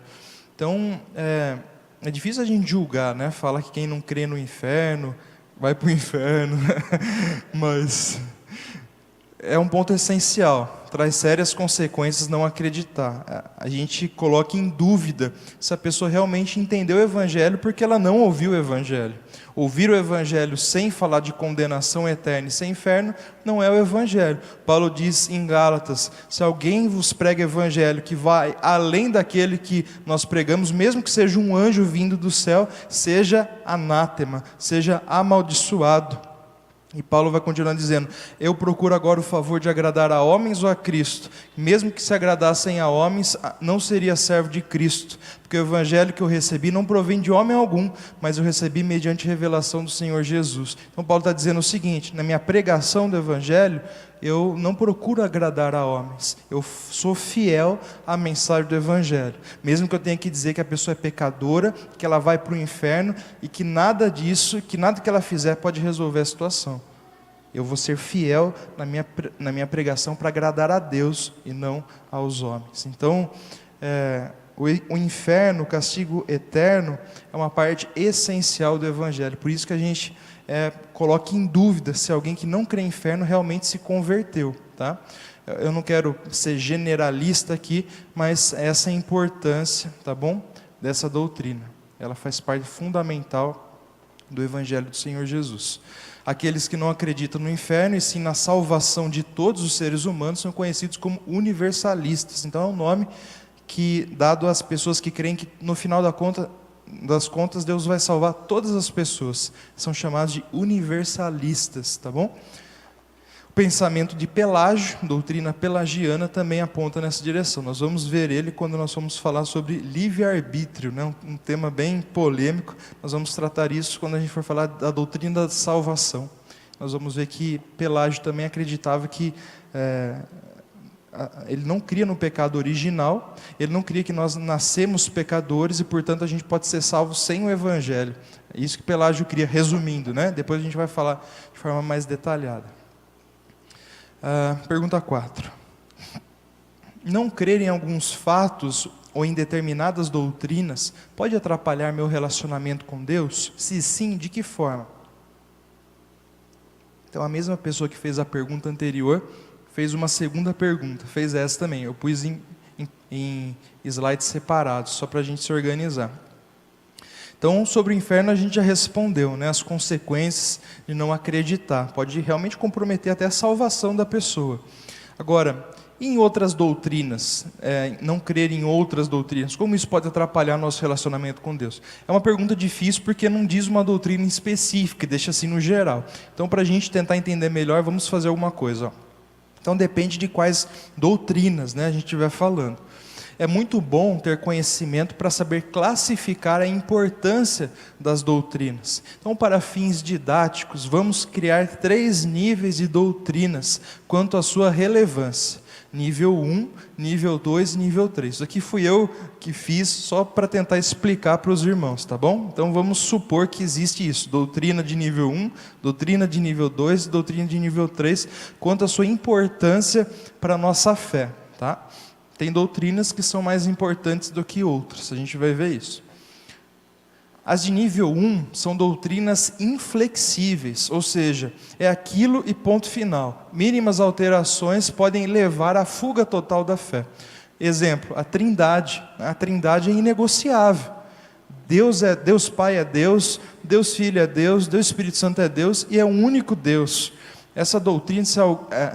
[SPEAKER 1] Então, é difícil a gente julgar, né? Falar que quem não crê no inferno vai para o inferno, mas é um ponto essencial. Traz sérias consequências não acreditar. A gente coloca em dúvida se a pessoa realmente entendeu o Evangelho porque ela não ouviu o Evangelho. Ouvir o Evangelho sem falar de condenação eterna e sem inferno não é o Evangelho. Paulo diz em Gálatas: se alguém vos prega Evangelho que vai além daquele que nós pregamos, mesmo que seja um anjo vindo do céu, seja anátema, seja amaldiçoado. E Paulo vai continuar dizendo: eu procuro agora o favor de agradar a homens ou a Cristo? Mesmo que se agradassem a homens, não seria servo de Cristo, porque o Evangelho que eu recebi não provém de homem algum, mas eu recebi mediante revelação do Senhor Jesus. Então Paulo está dizendo o seguinte: na minha pregação do Evangelho, eu não procuro agradar a homens, eu sou fiel à mensagem do Evangelho, mesmo que eu tenha que dizer que a pessoa é pecadora, que ela vai para o inferno, e que nada disso, que nada que ela fizer pode resolver a situação. Eu vou ser fiel na minha pregação para agradar a Deus e não aos homens. Então, o inferno, o castigo eterno, é uma parte essencial do Evangelho. Por isso que a gente coloca em dúvida se alguém que não crê em inferno realmente se converteu, tá? Eu não quero ser generalista aqui, mas essa é a importância, tá bom? Dessa doutrina. Ela faz parte fundamental do Evangelho do Senhor Jesus. Aqueles que não acreditam no inferno e sim na salvação de todos os seres humanos são conhecidos como universalistas. Então é um nome que, dado às pessoas que creem que no final das contas Deus vai salvar todas as pessoas. São chamados de universalistas, tá bom? O pensamento de Pelágio, doutrina pelagiana, também aponta nessa direção. Nós vamos ver ele quando nós vamos falar sobre livre-arbítrio, né? Um tema bem polêmico. Nós vamos tratar isso quando a gente for falar da doutrina da salvação. Nós vamos ver que Pelágio também acreditava que ele não cria no pecado original, ele não cria que nós nascemos pecadores e, portanto, a gente pode ser salvo sem o Evangelho. É isso que Pelágio cria, resumindo, né? Depois a gente vai falar de forma mais detalhada. Pergunta 4. Não crer em alguns fatos ou em determinadas doutrinas pode atrapalhar meu relacionamento com Deus? Se sim, de que forma? Então a mesma pessoa que fez a pergunta anterior fez uma segunda pergunta, fez essa também. Eu pus em slides separados, só para a gente se organizar. Então, sobre o inferno a gente já respondeu, né? As consequências de não acreditar. Pode realmente comprometer até a salvação da pessoa. Agora, em outras doutrinas, não crer em outras doutrinas, como isso pode atrapalhar nosso relacionamento com Deus? É uma pergunta difícil porque não diz uma doutrina específica, deixa assim no geral. Então, para a gente tentar entender melhor, vamos fazer alguma coisa. Ó. Então, depende de quais doutrinas, né, a gente estiver falando. É muito bom ter conhecimento para saber classificar a importância das doutrinas. Então, para fins didáticos, vamos criar 3 níveis de doutrinas quanto à sua relevância. Nível 1, nível 2 e nível 3. Isso aqui fui eu que fiz só para tentar explicar para os irmãos, tá bom? Então vamos supor que existe isso, doutrina de nível 1, doutrina de nível 2 e doutrina de nível 3, quanto à sua importância para a nossa fé, tá? Tem doutrinas que são mais importantes do que outras, a gente vai ver isso. As de nível 1 são doutrinas inflexíveis, ou seja, é aquilo e ponto final. Mínimas alterações podem levar à fuga total da fé. Exemplo, a Trindade. A Trindade é inegociável. Deus Pai é Deus, Deus Filho é Deus, Deus Espírito Santo é Deus e é o único Deus. Essa doutrina,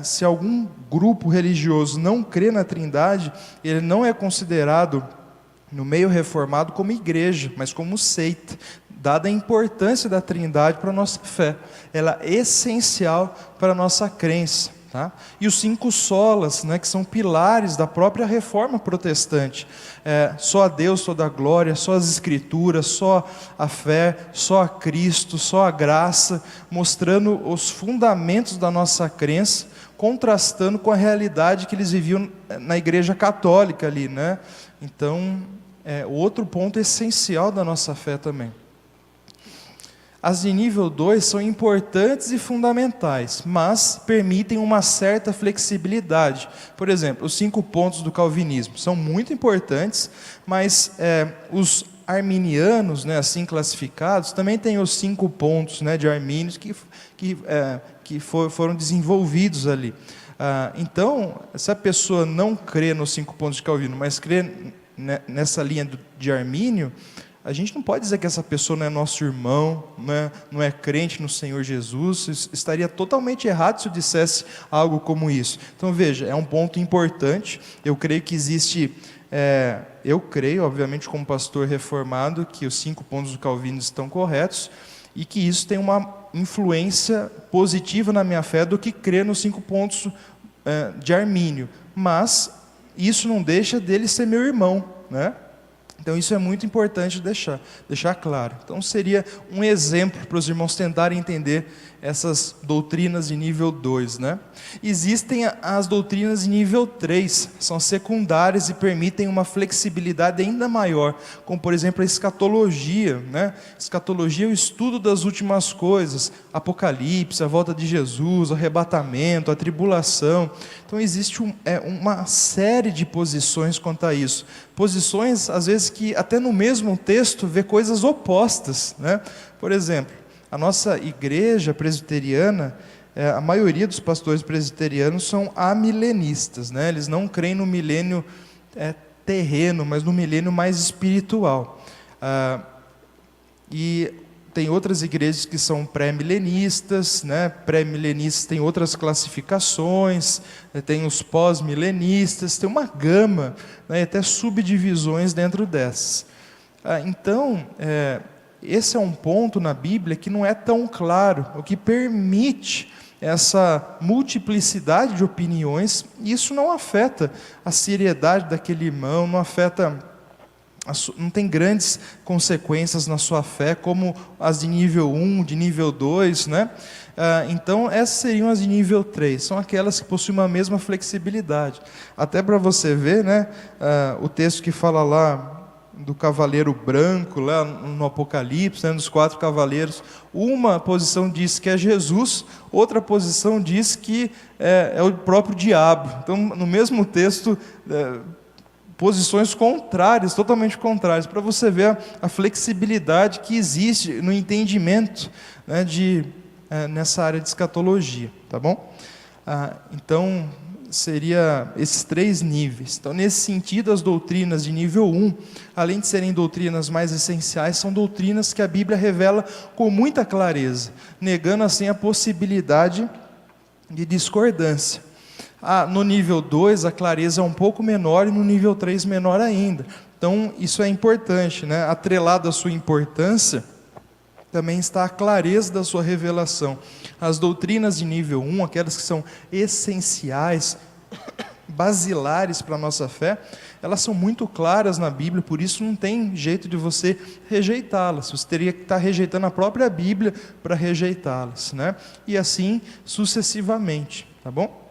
[SPEAKER 1] se algum grupo religioso não crê na Trindade, ele não é considerado no meio reformado como igreja, mas como seita, dada a importância da Trindade para a nossa fé. Ela é essencial para a nossa crença. Tá? E os 5 solas, né, que são pilares da própria reforma protestante. Só a Deus toda a glória, só as Escrituras, só a fé, só a Cristo, só a graça, mostrando os fundamentos da nossa crença, contrastando com a realidade que eles viviam na igreja católica ali, né? Então, o outro ponto essencial da nossa fé também. As de nível 2 são importantes e fundamentais, mas permitem uma certa flexibilidade. Por exemplo, os 5 pontos do calvinismo são muito importantes, mas os arminianos, né, assim classificados, também têm os 5 pontos, né, de Armínios que foram desenvolvidos ali. Então, se a pessoa não crê nos 5 pontos de Calvino, mas crê nessa linha de Armínio, a gente não pode dizer que essa pessoa não é nosso irmão, não é crente no Senhor Jesus. Isso estaria totalmente errado se eu dissesse algo como isso. Então veja, é um ponto importante. Eu creio que existe, eu creio, obviamente como pastor reformado, que os 5 pontos do Calvino estão corretos e que isso tem uma influência positiva na minha fé do que crer nos 5 pontos de Armínio. Mas isso não deixa dele ser meu irmão, né? Então isso é muito importante deixar claro. Então seria um exemplo para os irmãos tentarem entender essas doutrinas de nível 2, né? Existem as doutrinas de nível 3, são secundárias e permitem uma flexibilidade ainda maior, como por exemplo a escatologia, né? Escatologia é o estudo das últimas coisas, Apocalipse, a volta de Jesus, o arrebatamento, a tribulação. Então existe uma série de posições quanto a isso. Posições, às vezes, que até no mesmo texto vê coisas opostas, né? Por exemplo, a nossa igreja presbiteriana, a maioria dos pastores presbiterianos são amilenistas, né? Eles não creem no milênio terreno, mas no milênio mais espiritual. E tem outras igrejas que são pré-milenistas, né? Pré-milenistas tem outras classificações, tem os pós-milenistas, tem uma gama, né? Até subdivisões dentro dessas. Então, esse é um ponto na Bíblia que não é tão claro, o que permite essa multiplicidade de opiniões, e isso não afeta a seriedade daquele irmão, não tem grandes consequências na sua fé, como as de nível 1, de nível 2, né? Então, essas seriam as de nível 3, são aquelas que possuem uma mesma flexibilidade. Até para você ver, né, o texto que fala lá do cavaleiro branco, lá no Apocalipse, né, dos 4 cavaleiros, uma posição diz que é Jesus, outra posição diz que é o próprio diabo. Então, no mesmo texto, posições contrárias, totalmente contrárias, para você ver a flexibilidade que existe no entendimento, né, nessa área de escatologia, tá bom? Então, seria esses 3 níveis. Então, nesse sentido, as doutrinas de nível 1, além de serem doutrinas mais essenciais, são doutrinas que a Bíblia revela com muita clareza, negando assim a possibilidade de discordância. No nível 2, a clareza é um pouco menor, e no nível 3, menor ainda. Então, isso é importante, né? Atrelado à sua importância, também está a clareza da sua revelação. As doutrinas de nível 1, aquelas que são essenciais, basilares para a nossa fé, elas são muito claras na Bíblia, por isso não tem jeito de você rejeitá-las. Você teria que estar rejeitando a própria Bíblia para rejeitá-las, né? E assim sucessivamente, tá bom?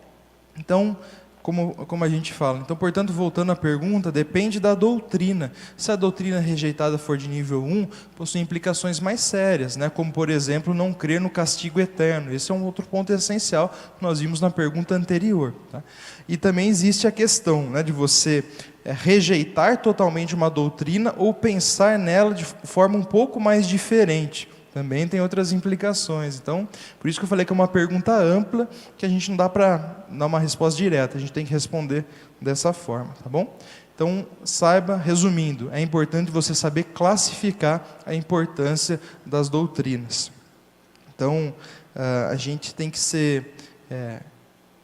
[SPEAKER 1] Então, como a gente fala. Então, portanto, voltando à pergunta, depende da doutrina. Se a doutrina rejeitada for de nível 1, possui implicações mais sérias, né? Como, por exemplo, não crer no castigo eterno. Esse é um outro ponto essencial que nós vimos na pergunta anterior. Tá? E também existe a questão, né, de você rejeitar totalmente uma doutrina ou pensar nela de forma um pouco mais diferente. Também tem outras implicações. Então, por isso que eu falei que é uma pergunta ampla, que a gente não dá para dar uma resposta direta, a gente tem que responder dessa forma, tá bom? Então, saiba, resumindo, é importante você saber classificar a importância das doutrinas. Então, a gente tem que ser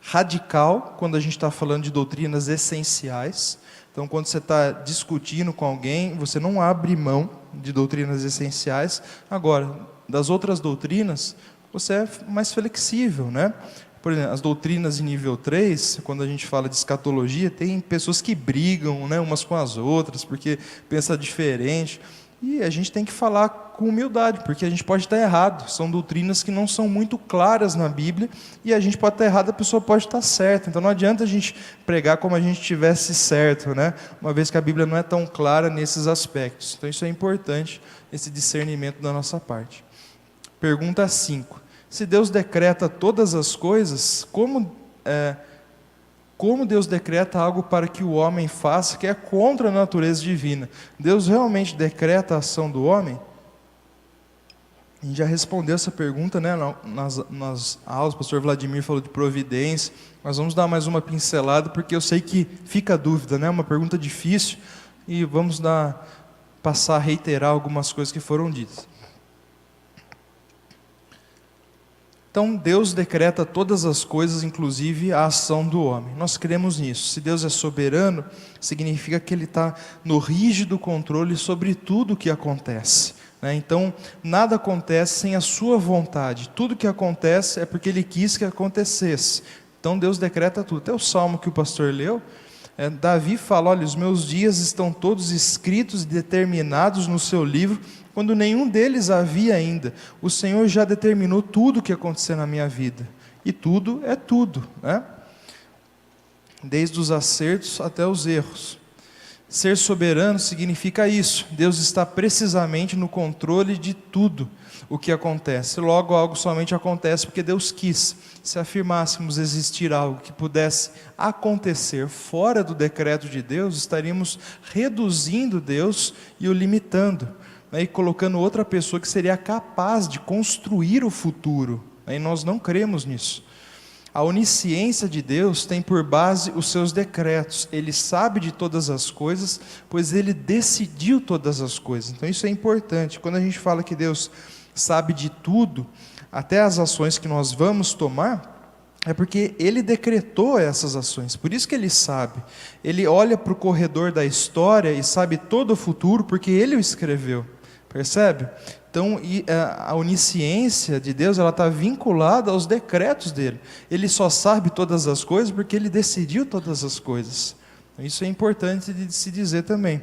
[SPEAKER 1] radical quando a gente está falando de doutrinas essenciais. Então, quando você está discutindo com alguém, você não abre mão de doutrinas essenciais. Agora, das outras doutrinas, você é mais flexível, né? Por exemplo, as doutrinas de nível 3, quando a gente fala de escatologia, tem pessoas que brigam, né, umas com as outras, porque pensam diferente. E a gente tem que falar com humildade, porque a gente pode estar errado. São doutrinas que não são muito claras na Bíblia, e a gente pode estar errado, a pessoa pode estar certa. Então não adianta a gente pregar como a gente estivesse certo, né? Uma vez que a Bíblia não é tão clara nesses aspectos. Então isso é importante, esse discernimento da nossa parte. Pergunta 5. Se Deus decreta todas as coisas, como Deus decreta algo para que o homem faça que é contra a natureza divina? Deus realmente decreta a ação do homem? A gente já respondeu essa pergunta, né, nas aulas. O pastor Vladimir falou de providência. Nós vamos dar mais uma pincelada, porque eu sei que fica dúvida, né? Uma pergunta difícil, e vamos passar a reiterar algumas coisas que foram ditas. Então, Deus decreta todas as coisas, inclusive a ação do homem. Nós cremos nisso. Se Deus é soberano, significa que Ele está no rígido controle sobre tudo o que acontece, né? Então, nada acontece sem a sua vontade. Tudo que acontece é porque Ele quis que acontecesse. Então, Deus decreta tudo. Até o salmo que o pastor leu, Davi fala: olha, os meus dias estão todos escritos e determinados no seu livro, quando nenhum deles havia ainda. O Senhor já determinou tudo o que acontecer na minha vida. E tudo é tudo, né? Desde os acertos até os erros. Ser soberano significa isso. Deus está precisamente no controle de tudo o que acontece. Logo, algo somente acontece porque Deus quis. Se afirmássemos existir algo que pudesse acontecer fora do decreto de Deus, estaríamos reduzindo Deus e o limitando, né, e colocando outra pessoa que seria capaz de construir o futuro, né, e nós não cremos nisso. A onisciência de Deus tem por base os seus decretos. Ele sabe de todas as coisas, pois Ele decidiu todas as coisas. Então isso é importante. Quando a gente fala que Deus sabe de tudo, até as ações que nós vamos tomar, é porque Ele decretou essas ações. Por isso que Ele sabe. Ele olha para o corredor da história e sabe todo o futuro, porque Ele o escreveu. Percebe? Então, a onisciência de Deus, ela está vinculada aos decretos dele. Ele só sabe todas as coisas porque Ele decidiu todas as coisas. Isso é importante de se dizer também.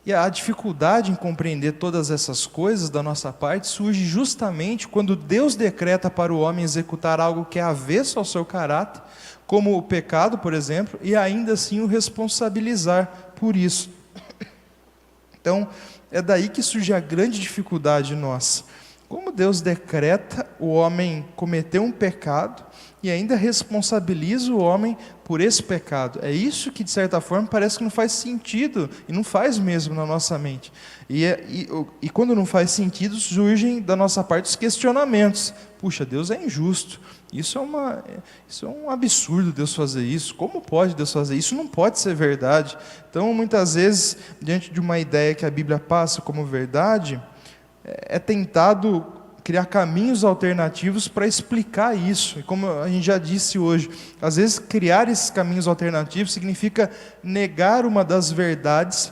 [SPEAKER 1] E a dificuldade em compreender todas essas coisas da nossa parte surge justamente quando Deus decreta para o homem executar algo que é avesso ao seu caráter, como o pecado, por exemplo, e ainda assim o responsabilizar por isso. Então, é daí que surge a grande dificuldade nossa. Como Deus decreta o homem cometer um pecado e ainda responsabiliza o homem por esse pecado. É isso que, de certa forma, parece que não faz sentido, e não faz mesmo na nossa mente. E quando não faz sentido, surgem da nossa parte os questionamentos. Puxa, Deus é injusto. Isso é um absurdo Deus fazer isso. Como pode Deus fazer isso? Não pode ser verdade. Então, muitas vezes, diante de uma ideia que a Bíblia passa como verdade, é tentado criar caminhos alternativos para explicar isso. E como a gente já disse hoje, às vezes criar esses caminhos alternativos significa negar uma das verdades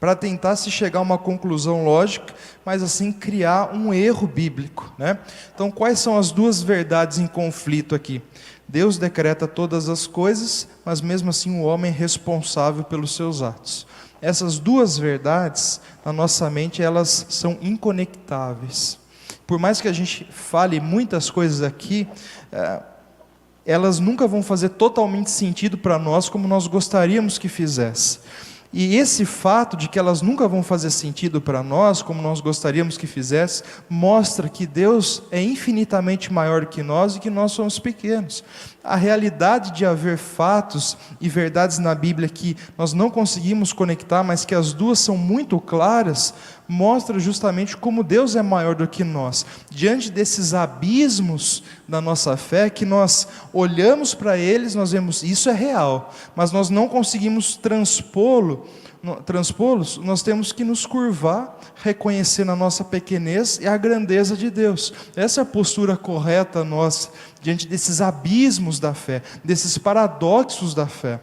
[SPEAKER 1] para tentar se chegar a uma conclusão lógica, mas assim criar um erro bíblico, né? Então, quais são as duas verdades em conflito aqui? Deus decreta todas as coisas, mas mesmo assim o homem é responsável pelos seus atos. Essas duas verdades, na nossa mente, elas são inconectáveis. Por mais que a gente fale muitas coisas aqui, elas nunca vão fazer totalmente sentido para nós como nós gostaríamos que fizesse. E esse fato de que elas nunca vão fazer sentido para nós, como nós gostaríamos que fizesse, mostra que Deus é infinitamente maior que nós e que nós somos pequenos. A realidade de haver fatos e verdades na Bíblia que nós não conseguimos conectar, mas que as duas são muito claras, mostra justamente como Deus é maior do que nós. Diante desses abismos da nossa fé, que nós olhamos para eles, nós vemos, isso é real, mas nós não conseguimos transpô-los, nós temos que nos curvar, reconhecer na nossa pequenez e a grandeza de Deus. Essa é a postura correta nossa, diante desses abismos da fé, desses paradoxos da fé.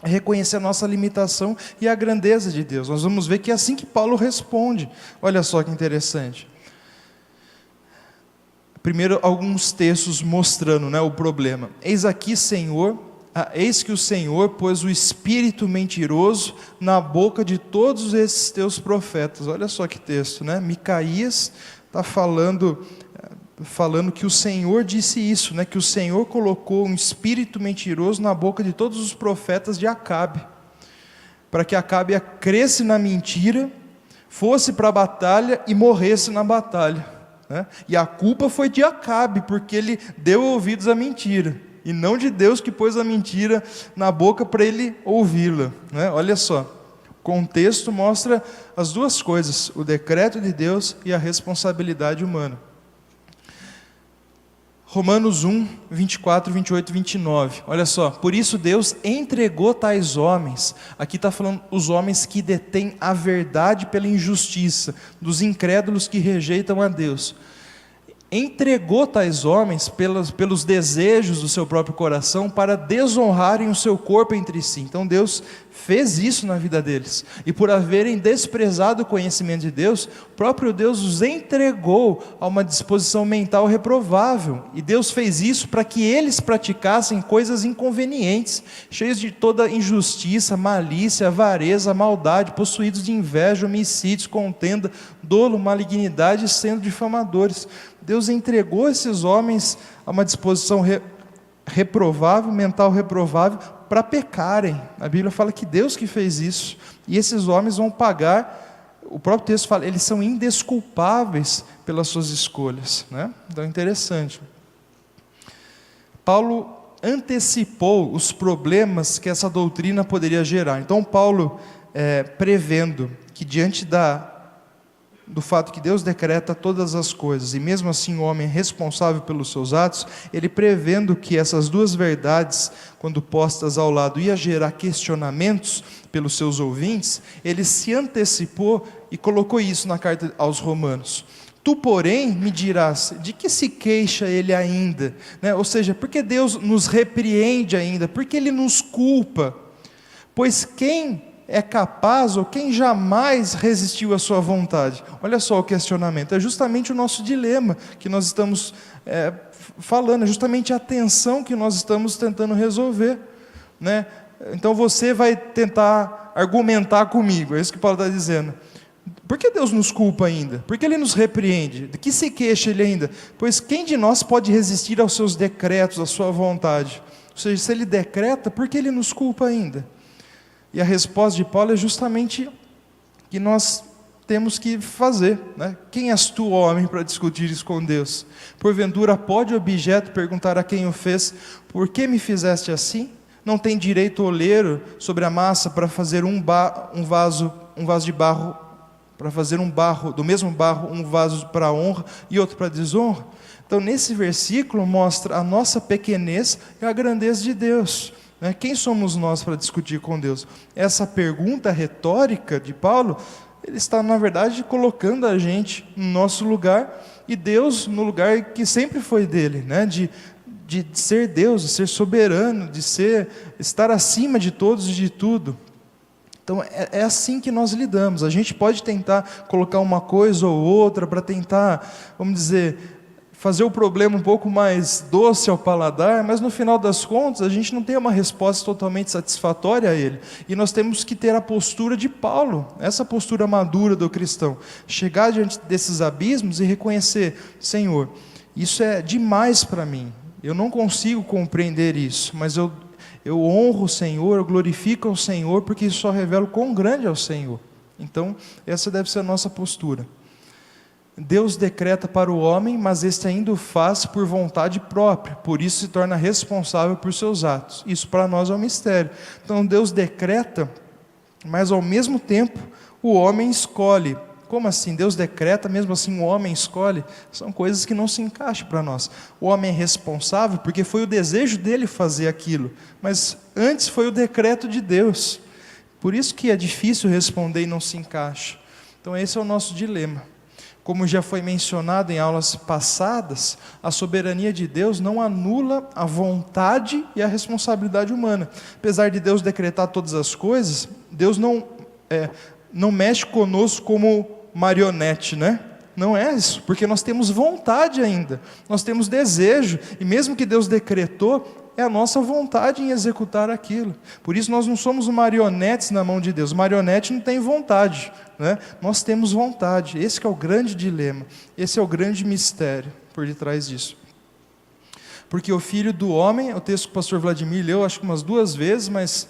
[SPEAKER 1] Reconhecer a nossa limitação e a grandeza de Deus. Nós vamos ver que é assim que Paulo responde. Olha só que interessante. Primeiro, alguns textos mostrando, o problema. Eis que o Senhor pôs o espírito mentiroso na boca de todos esses teus profetas. Olha só que texto, Micaías está falando que o Senhor disse isso, que o Senhor colocou um espírito mentiroso na boca de todos os profetas de Acabe, para que Acabe cresce na mentira, fosse para a batalha e morresse na batalha, E a culpa foi de Acabe, porque ele deu ouvidos à mentira, e não de Deus que pôs a mentira na boca para ele ouvi-la, Olha só, o contexto mostra as duas coisas, o decreto de Deus e a responsabilidade humana. Romanos 1, 24, 28 e 29, olha só, por isso Deus entregou tais homens, aqui está falando os homens que detêm a verdade pela injustiça, dos incrédulos que rejeitam a Deus, entregou tais homens pelos desejos do seu próprio coração para desonrarem o seu corpo entre si. Então Deus fez isso na vida deles, e por haverem desprezado o conhecimento de Deus, o próprio Deus os entregou a uma disposição mental reprovável, e Deus fez isso para que eles praticassem coisas inconvenientes, cheios de toda injustiça, malícia, avareza, maldade, possuídos de inveja, homicídios, contenda, dolo, malignidade, sendo difamadores. Deus entregou esses homens a uma disposição reprovável, mental reprovável, para pecarem. A Bíblia fala que Deus que fez isso, e esses homens vão pagar. O próprio texto fala, eles são indesculpáveis pelas suas escolhas, Então é interessante. Paulo antecipou os problemas que essa doutrina poderia gerar. Então Paulo, prevendo que diante do fato que Deus decreta todas as coisas, e mesmo assim o homem é responsável pelos seus atos, ele prevendo que essas duas verdades, quando postas ao lado, ia gerar questionamentos pelos seus ouvintes, ele se antecipou e colocou isso na carta aos Romanos. Tu, porém, me dirás, de que se queixa ele ainda? Ou seja, por que Deus nos repreende ainda? Por que Ele nos culpa? Pois quem é capaz, ou quem jamais resistiu à sua vontade? Olha só o questionamento, é justamente o nosso dilema que nós estamos falando, é justamente a tensão que nós estamos tentando resolver, Então você vai tentar argumentar comigo, é isso que Paulo está dizendo. Por que Deus nos culpa ainda? Por que Ele nos repreende? De que se queixa Ele ainda? Pois quem de nós pode resistir aos seus decretos, à sua vontade? Ou seja, se Ele decreta, por que Ele nos culpa ainda? E a resposta de Paulo é justamente que nós temos que fazer, né? Quem és tu, homem, para discutir isso com Deus? Porventura pode o objeto perguntar a quem o fez: por que me fizeste assim? Não tem direito o oleiro sobre a massa para fazer um vaso de barro, para fazer do mesmo barro um vaso para honra e outro para desonra? Então, nesse versículo mostra a nossa pequenez e a grandeza de Deus. Quem somos nós para discutir com Deus? Essa pergunta retórica de Paulo, ele está, na verdade, colocando a gente no nosso lugar e Deus no lugar que sempre foi dele, né? De ser Deus, de ser soberano, de estar acima de todos e de tudo. Então, é assim que nós lidamos. A gente pode tentar colocar uma coisa ou outra para tentar, vamos dizer, fazer o problema um pouco mais doce ao paladar, mas no final das contas a gente não tem uma resposta totalmente satisfatória a ele, e nós temos que ter a postura de Paulo, essa postura madura do cristão, chegar diante desses abismos e reconhecer: Senhor, isso é demais para mim, eu não consigo compreender isso, mas eu honro o Senhor, eu glorifico o Senhor, porque isso só revela o quão grande é o Senhor. Então essa deve ser a nossa postura. Deus decreta para o homem, mas este ainda o faz por vontade própria, por isso se torna responsável por seus atos. Isso para nós é um mistério. Então Deus decreta, mas ao mesmo tempo o homem escolhe. Como assim? Deus decreta, mesmo assim o homem escolhe? São coisas que não se encaixam para nós. O homem é responsável porque foi o desejo dele fazer aquilo, mas antes foi o decreto de Deus. Por isso que é difícil responder e não se encaixa. Então esse é o nosso dilema. Como já foi mencionado em aulas passadas, a soberania de Deus não anula a vontade e a responsabilidade humana. Apesar de Deus decretar todas as coisas, Deus não mexe conosco como marionete, né? Não é isso, porque nós temos vontade ainda, nós temos desejo, e mesmo que Deus decretou, é a nossa vontade em executar aquilo. Por isso nós não somos marionetes na mão de Deus. Marionete não tem vontade, né? Nós temos vontade. Esse que é o grande dilema, esse é o grande mistério por detrás disso. Porque o Filho do Homem, o texto que o pastor Vladimir leu, acho que umas 2 vezes, mas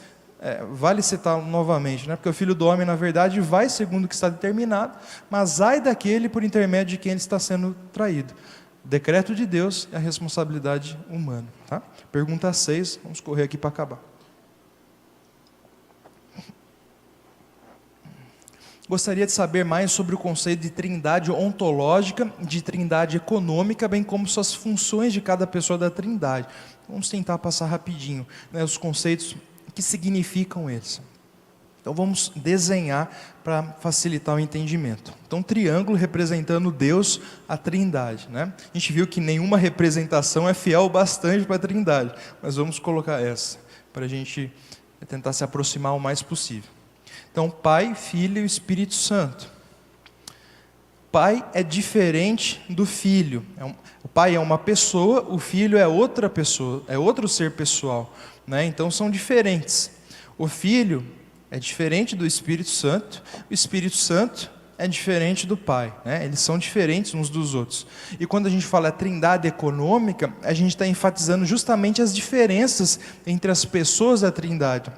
[SPEAKER 1] vale citar novamente, né? Porque o Filho do Homem, na verdade, vai segundo o que está determinado, mas ai daquele por intermédio de quem ele está sendo traído. Decreto de Deus e a responsabilidade humana. Tá? Pergunta 6, vamos correr aqui para acabar. Gostaria de saber mais sobre o conceito de trindade ontológica, de trindade econômica, bem como suas funções de cada pessoa da trindade. Vamos tentar passar rapidinho, né, os conceitos que significam eles. Então vamos desenhar para facilitar o entendimento. Então, triângulo representando Deus, a trindade, né? A gente viu que nenhuma representação é fiel bastante para a trindade, mas vamos colocar essa, para a gente tentar se aproximar o mais possível. Então, Pai, Filho e Espírito Santo. Pai é diferente do Filho. O Pai é uma pessoa, o Filho é outra pessoa, é outro ser pessoal, né? Então são diferentes. O Filho é diferente do Espírito Santo, o Espírito Santo é diferente do Pai, né? Eles são diferentes uns dos outros. E quando a gente fala trindade econômica, a gente está enfatizando justamente as diferenças entre as pessoas da trindade.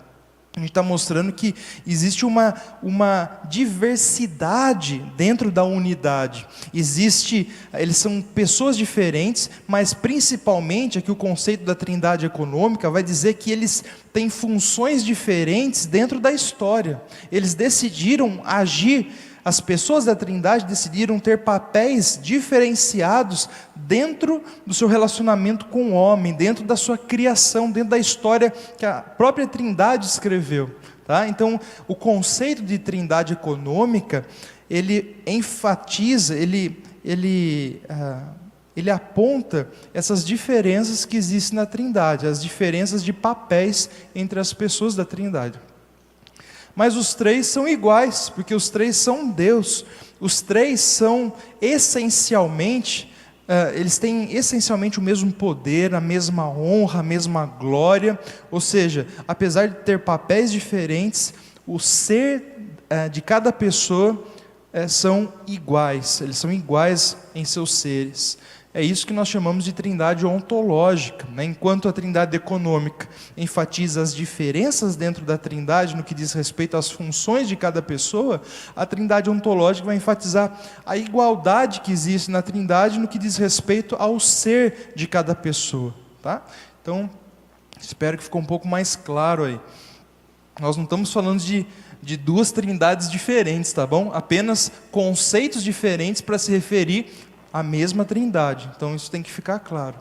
[SPEAKER 1] A gente está mostrando que existe uma diversidade dentro da unidade. Eles são pessoas diferentes, mas principalmente aqui o conceito da trindade econômica vai dizer que eles têm funções diferentes dentro da história. Eles decidiram agir, as pessoas da trindade decidiram ter papéis diferenciados dentro do seu relacionamento com o homem, dentro da sua criação, dentro da história que a própria trindade escreveu. Tá? Então, o conceito de trindade econômica, ele enfatiza, ele aponta essas diferenças que existem na trindade, as diferenças de papéis entre as pessoas da trindade. Mas os três são iguais, porque os três são Deus. Os três são essencialmente, eles têm essencialmente o mesmo poder, a mesma honra, a mesma glória. Ou seja, apesar de ter papéis diferentes, o ser de cada pessoa são iguais. Eles são iguais em seus seres. É isso que nós chamamos de trindade ontológica, né? Enquanto a trindade econômica enfatiza as diferenças dentro da trindade no que diz respeito às funções de cada pessoa, a trindade ontológica vai enfatizar a igualdade que existe na trindade no que diz respeito ao ser de cada pessoa. Tá? Então, espero que ficou um pouco mais claro aí. Nós não estamos falando de duas trindades diferentes, tá bom? Apenas conceitos diferentes para se referir à mesma trindade. Então isso tem que ficar claro.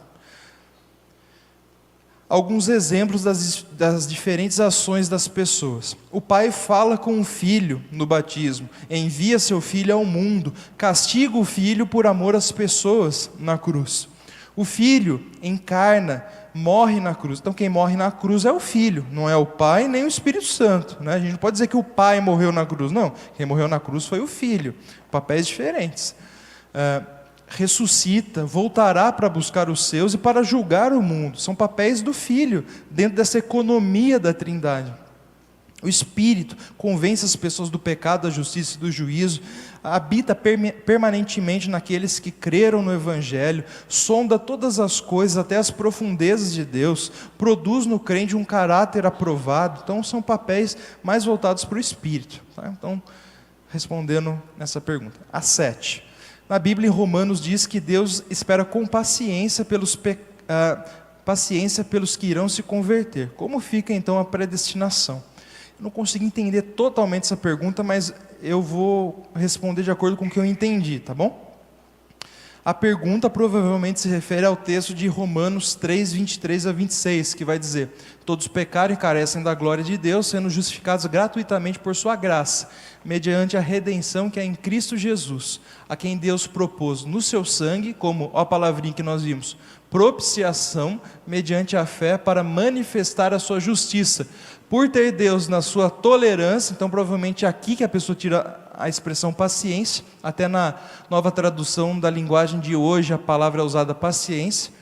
[SPEAKER 1] Alguns exemplos das diferentes ações das pessoas. O pai fala com o filho no batismo, envia seu filho ao mundo, castiga o filho por amor às pessoas na cruz. O filho encarna, morre na cruz. Então quem morre na cruz é o filho, não é o pai nem o Espírito Santo, né? A gente não pode dizer que o pai morreu na cruz, não. Quem morreu na cruz foi o filho. Papéis diferentes. Ressuscita, voltará para buscar os seus e para julgar o mundo. São papéis do filho dentro dessa economia da trindade. O Espírito convence as pessoas do pecado, da justiça e do juízo, habita permanentemente naqueles que creram no Evangelho, sonda todas as coisas, até as profundezas de Deus, produz no crente um caráter aprovado. Então são papéis mais voltados para o Espírito. Tá? Então, respondendo nessa pergunta. A 7. Na Bíblia, em Romanos, diz que Deus espera com paciência pelos que irão se converter. Como fica então a predestinação? Eu não consegui entender totalmente essa pergunta, mas eu vou responder de acordo com o que eu entendi, tá bom? A pergunta provavelmente se refere ao texto de Romanos 3, 23 a 26, que vai dizer: todos pecaram e carecem da glória de Deus, sendo justificados gratuitamente por sua graça, mediante a redenção que é em Cristo Jesus, a quem Deus propôs no seu sangue, como a palavrinha que nós vimos, propiciação, mediante a fé, para manifestar a sua justiça. Por ter Deus na sua tolerância, então provavelmente é aqui que a pessoa tira a expressão paciência, até na nova tradução da linguagem de hoje a palavra é usada paciência,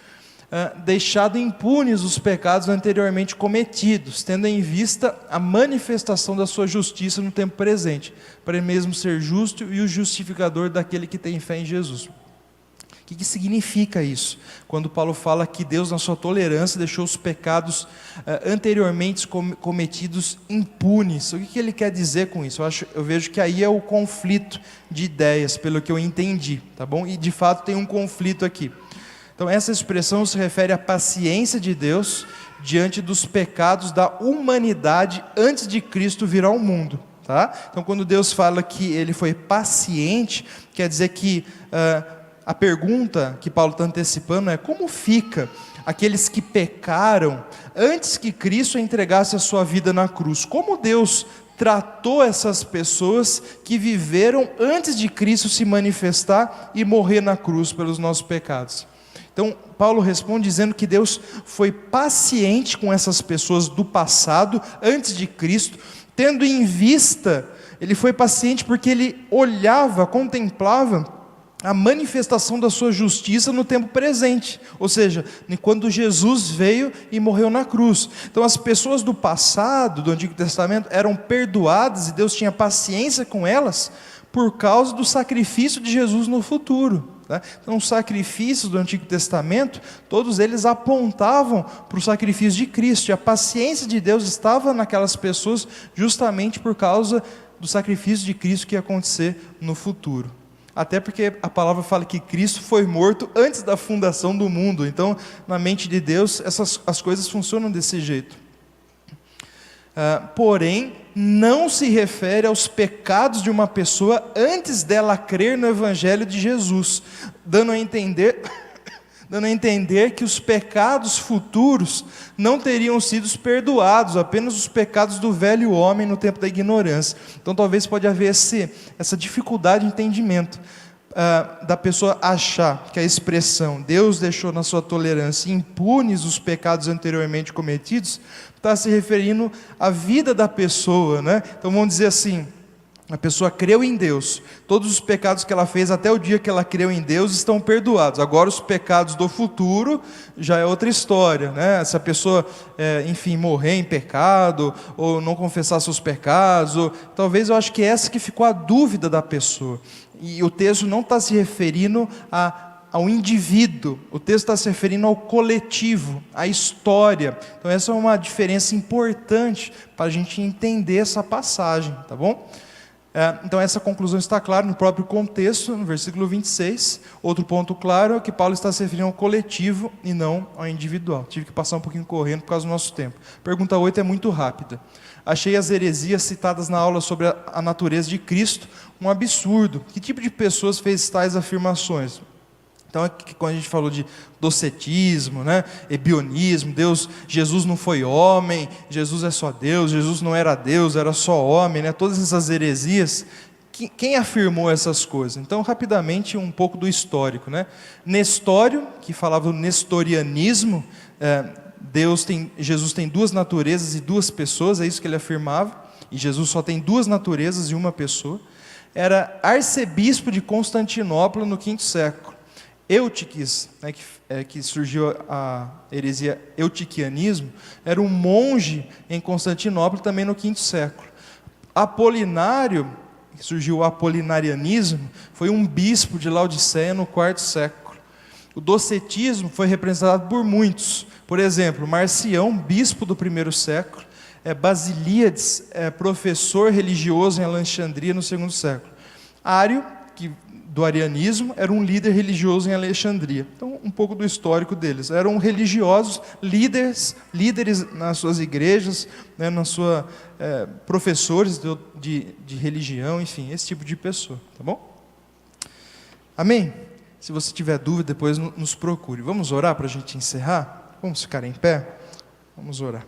[SPEAKER 1] deixado impunes os pecados anteriormente cometidos, tendo em vista a manifestação da sua justiça no tempo presente, para ele mesmo ser justo e o justificador daquele que tem fé em Jesus. O que significa isso? Quando Paulo fala que Deus, na sua tolerância, deixou os pecados anteriormente cometidos impunes. O que ele quer dizer com isso? Eu vejo que aí é o conflito de ideias, pelo que eu entendi, tá bom? E de fato tem um conflito aqui. Então essa expressão se refere à paciência de Deus diante dos pecados da humanidade antes de Cristo vir ao mundo. Tá? Então quando Deus fala que ele foi paciente, quer dizer que a pergunta que Paulo está antecipando é: como fica aqueles que pecaram antes que Cristo entregasse a sua vida na cruz? Como Deus tratou essas pessoas que viveram antes de Cristo se manifestar e morrer na cruz pelos nossos pecados? Então Paulo responde dizendo que Deus foi paciente com essas pessoas do passado, antes de Cristo, tendo em vista, ele foi paciente porque ele olhava, contemplava a manifestação da sua justiça no tempo presente, ou seja, quando Jesus veio e morreu na cruz. Então as pessoas do passado, do Antigo Testamento, eram perdoadas e Deus tinha paciência com elas por causa do sacrifício de Jesus no futuro. Tá? Então os sacrifícios do Antigo Testamento, todos eles apontavam para o sacrifício de Cristo, e a paciência de Deus estava naquelas pessoas justamente por causa do sacrifício de Cristo que ia acontecer no futuro. Até porque a palavra fala que Cristo foi morto antes da fundação do mundo. Então, na mente de Deus, as coisas funcionam desse jeito. Porém, não se refere aos pecados de uma pessoa antes dela crer no Evangelho de Jesus, dando a entender que os pecados futuros não teriam sido perdoados, apenas os pecados do velho homem no tempo da ignorância. Então talvez pode haver essa dificuldade de entendimento da pessoa achar que a expressão Deus deixou na sua tolerância impunes os pecados anteriormente cometidos está se referindo à vida da pessoa, né? Então vamos dizer assim: a pessoa creu em Deus, todos os pecados que ela fez até o dia que ela creu em Deus estão perdoados. Agora os pecados do futuro já é outra história, né? Se a pessoa, morrer em pecado, ou não confessar seus pecados, talvez eu acho que essa que ficou a dúvida da pessoa. E o texto não está se referindo ao indivíduo. O texto está se referindo ao coletivo, à história. Então essa é uma diferença importante para a gente entender essa passagem, tá bom? Então essa conclusão está clara no próprio contexto, no versículo 26. Outro ponto claro é que Paulo está se referindo ao coletivo e não ao individual. Tive que passar um pouquinho correndo por causa do nosso tempo. Pergunta 8 é muito rápida. Achei as heresias citadas na aula sobre a natureza de Cristo um absurdo. Que tipo de pessoas fez tais afirmações? Então, quando a gente falou de docetismo, né, ebionismo, Jesus não foi homem, Jesus é só Deus, Jesus não era Deus, era só homem, né, todas essas heresias, quem afirmou essas coisas? Então, rapidamente, um pouco do histórico, né? Nestório, que falava do nestorianismo, Jesus tem duas naturezas e duas pessoas, é isso que ele afirmava, e Jesus só tem duas naturezas e uma pessoa. Era arcebispo de Constantinopla no V século. Eutiques, né, que surgiu a heresia eutiquianismo, era um monge em Constantinopla também no V século. Apolinário, que surgiu o apolinarianismo, foi um bispo de Laodiceia no IV século. O docetismo foi representado por muitos. Por exemplo, Marcião, bispo do I século, Basilíades, professor religioso em Alexandria no II século. Ário, do arianismo, era um líder religioso em Alexandria. Então, um pouco do histórico deles. Eram religiosos, líderes nas suas igrejas, né, professores de religião, enfim, esse tipo de pessoa. Tá bom? Amém? Se você tiver dúvida, depois nos procure. Vamos orar para a gente encerrar? Vamos ficar em pé? Vamos orar.